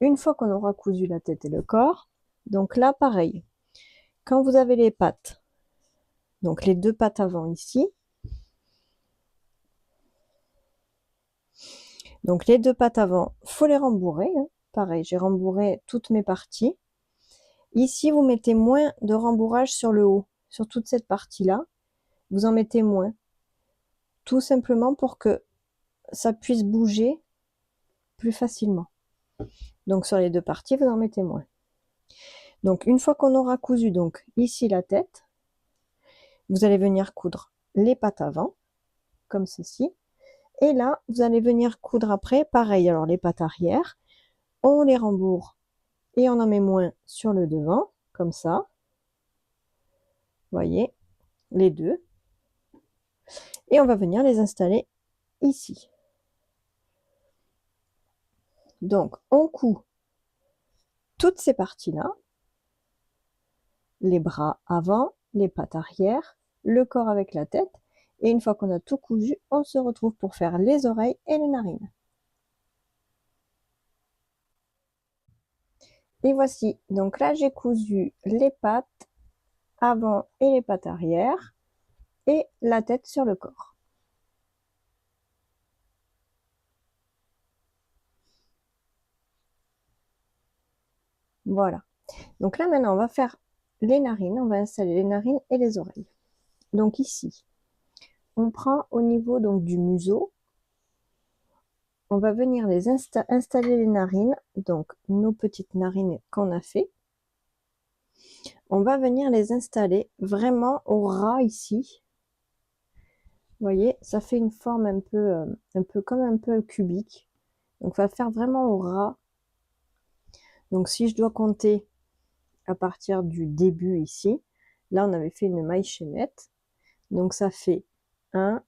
Une fois qu'on aura cousu la tête et le corps, donc là pareil, quand vous avez les pattes, donc les deux pattes avant ici, donc les deux pattes avant, faut les rembourrer, hein. Pareil, j'ai rembourré toutes mes parties. Ici, vous mettez moins de rembourrage sur le haut, sur toute cette partie-là, vous en mettez moins, tout simplement pour que ça puisse bouger plus facilement. Donc sur les deux parties, vous en mettez moins. Donc une fois qu'on aura cousu donc ici la tête, vous allez venir coudre les pattes avant, comme ceci. Et là, vous allez venir coudre après, pareil, alors les pattes arrière, on les rembourre et on en met moins sur le devant, comme ça. Voyez, les deux. Et on va venir les installer ici. Donc, on coud toutes ces parties-là, les bras avant, les pattes arrière, le corps avec la tête. Et une fois qu'on a tout cousu, on se retrouve pour faire les oreilles et les narines. Et voici, donc là j'ai cousu les pattes avant et les pattes arrière et la tête sur le corps. Voilà. Donc là maintenant on va faire les narines, on va installer les narines et les oreilles. Donc ici, on prend au niveau donc du museau, on va venir les installer les narines, donc nos petites narines qu'on a fait. On va venir les installer vraiment au ras ici. Vous voyez, ça fait une forme un peu comme un peu cubique. Donc, on va faire vraiment au ras. Donc, si je dois compter à partir du début ici, là, on avait fait une maille chaînette. Donc, ça fait 1,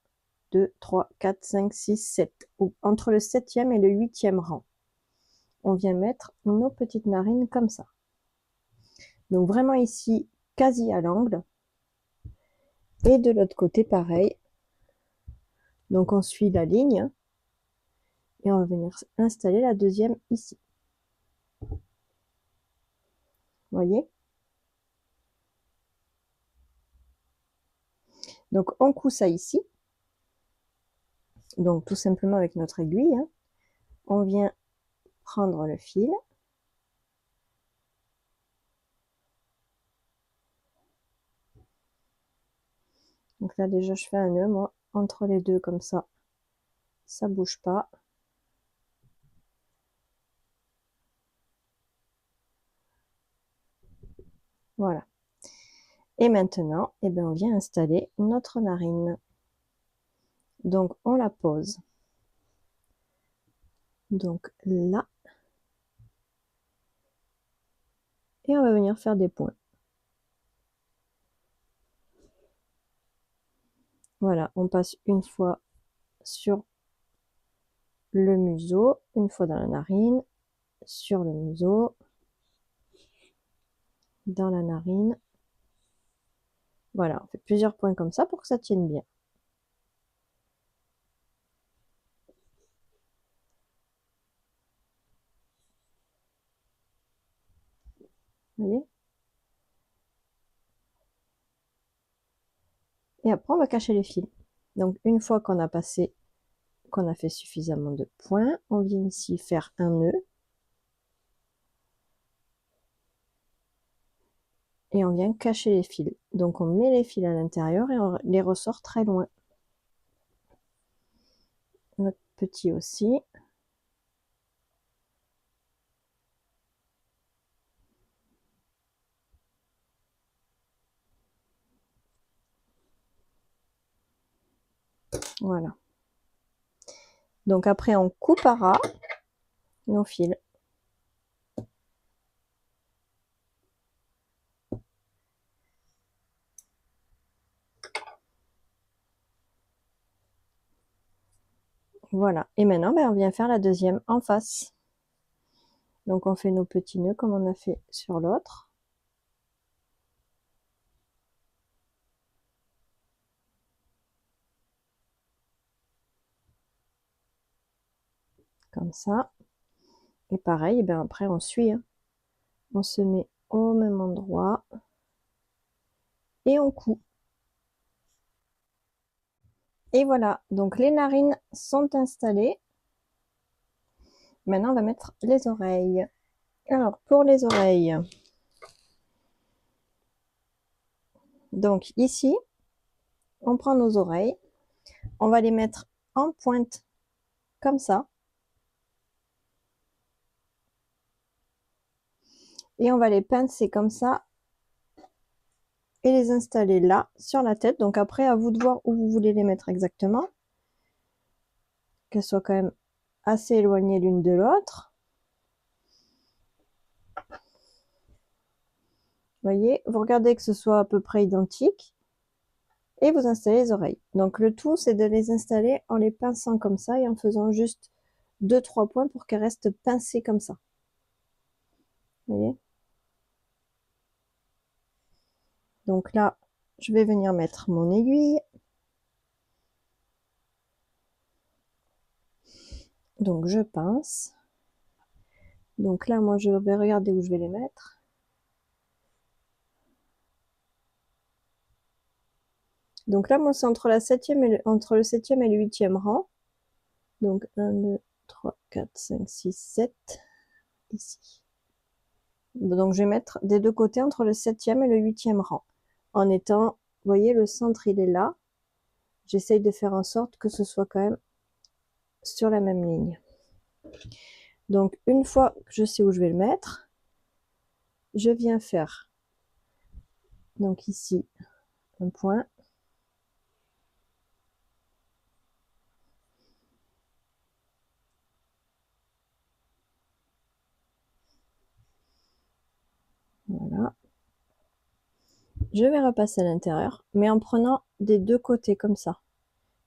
2, 3, 4, 5, 6, 7. Entre le 7e et le 8e rang, on vient mettre nos petites narines comme ça. Donc, vraiment ici, quasi à l'angle. Et de l'autre côté, pareil. Donc, on suit la ligne. Et on va venir installer la deuxième ici. Voyez? Donc on coud ça ici. Donc tout simplement avec notre aiguille, hein. On vient prendre le fil. Donc là déjà je fais un nœud moi entre les deux comme ça bouge pas. Voilà. Et maintenant, eh bien, on vient installer notre narine. Donc on la pose. Donc là. Et on va venir faire des points. Voilà, on passe une fois sur le museau, une fois dans la narine, sur le museau, dans la narine. Voilà, on fait plusieurs points comme ça pour que ça tienne bien. Vous voyez? Et après, on va cacher les fils. Donc, une fois qu'on a passé, qu'on a fait suffisamment de points, on vient ici faire un nœud. Et on vient cacher les fils. Donc, on met les fils à l'intérieur et on les ressort très loin. Notre petit aussi. Voilà. Donc après, on coupera nos fils. Voilà. Et maintenant, ben, on vient faire la deuxième en face. Donc on fait nos petits nœuds comme on a fait sur l'autre. Comme ça. Et pareil, ben après on suit. Hein. On se met au même endroit. Et on coud. Et voilà. Donc les narines sont installées. Maintenant, on va mettre les oreilles. Alors, pour les oreilles. Donc ici, on prend nos oreilles. On va les mettre en pointe comme ça. Et on va les pincer comme ça et les installer là sur la tête. Donc après, à vous de voir où vous voulez les mettre exactement. Qu'elles soient quand même assez éloignées l'une de l'autre. Vous voyez, vous regardez que ce soit à peu près identique. Et vous installez les oreilles. Donc le tout, c'est de les installer en les pinçant comme ça et en faisant juste 2-3 points pour qu'elles restent pincées comme ça. Vous voyez? Donc là, je vais venir mettre mon aiguille. Donc je pince. Donc là, moi, je vais regarder où je vais les mettre. Donc là, moi, c'est entre le 7e et le 8e rang. Donc 1, 2, 3, 4, 5, 6, 7. Ici. Donc je vais mettre des deux côtés entre le 7e et le 8e rang. En étant, vous voyez, le centre, il est là. J'essaye de faire en sorte que ce soit quand même sur la même ligne. Donc une fois que je sais où je vais le mettre, je viens faire donc ici un point. Voilà. Je vais repasser à l'intérieur, mais en prenant des deux côtés comme ça.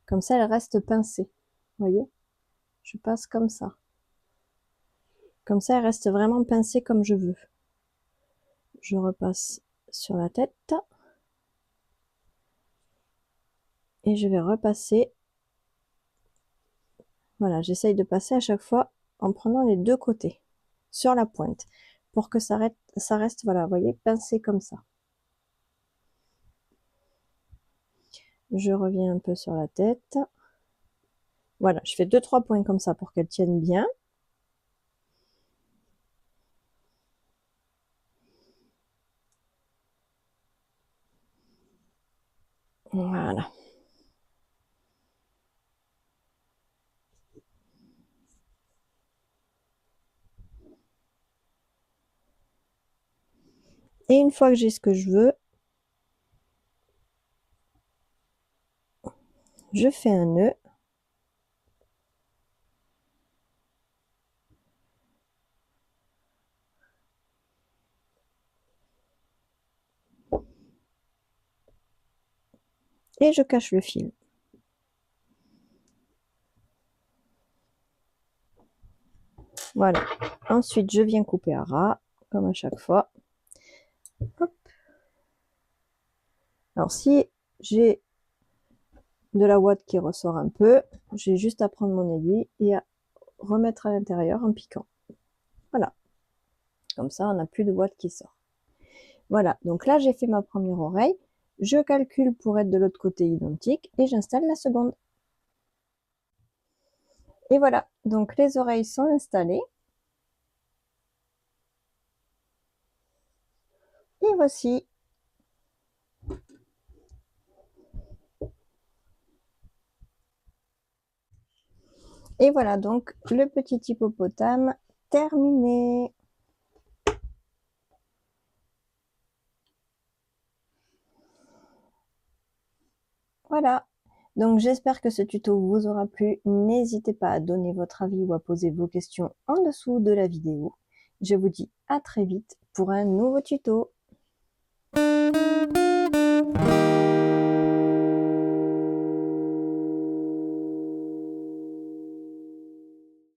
Comme ça, elle reste pincée. Vous voyez? Je passe comme ça. Comme ça, elle reste vraiment pincée comme je veux. Je repasse sur la tête. Et je vais repasser. Voilà, j'essaye de passer à chaque fois en prenant les deux côtés sur la pointe pour que ça reste, voilà, vous voyez, pincé comme ça. Je reviens un peu sur la tête. Voilà, je fais 2-3 points comme ça pour qu'elle tienne bien. Voilà. Et une fois que j'ai ce que je veux, je fais un nœud. Et je cache le fil. Voilà. Ensuite, je viens couper à ras, comme à chaque fois. Hop. Alors, si j'ai de la ouate qui ressort un peu, j'ai juste à prendre mon aiguille et à remettre à l'intérieur en piquant. Voilà. Comme ça, on n'a plus de ouate qui sort. Voilà, donc là j'ai fait ma première oreille, je calcule pour être de l'autre côté identique et j'installe la seconde. Et voilà, donc les oreilles sont installées. Et voici. Et voilà donc le petit hippopotame terminé. Voilà. Donc j'espère que ce tuto vous aura plu. N'hésitez pas à donner votre avis ou à poser vos questions en dessous de la vidéo. Je vous dis à très vite pour un nouveau tuto.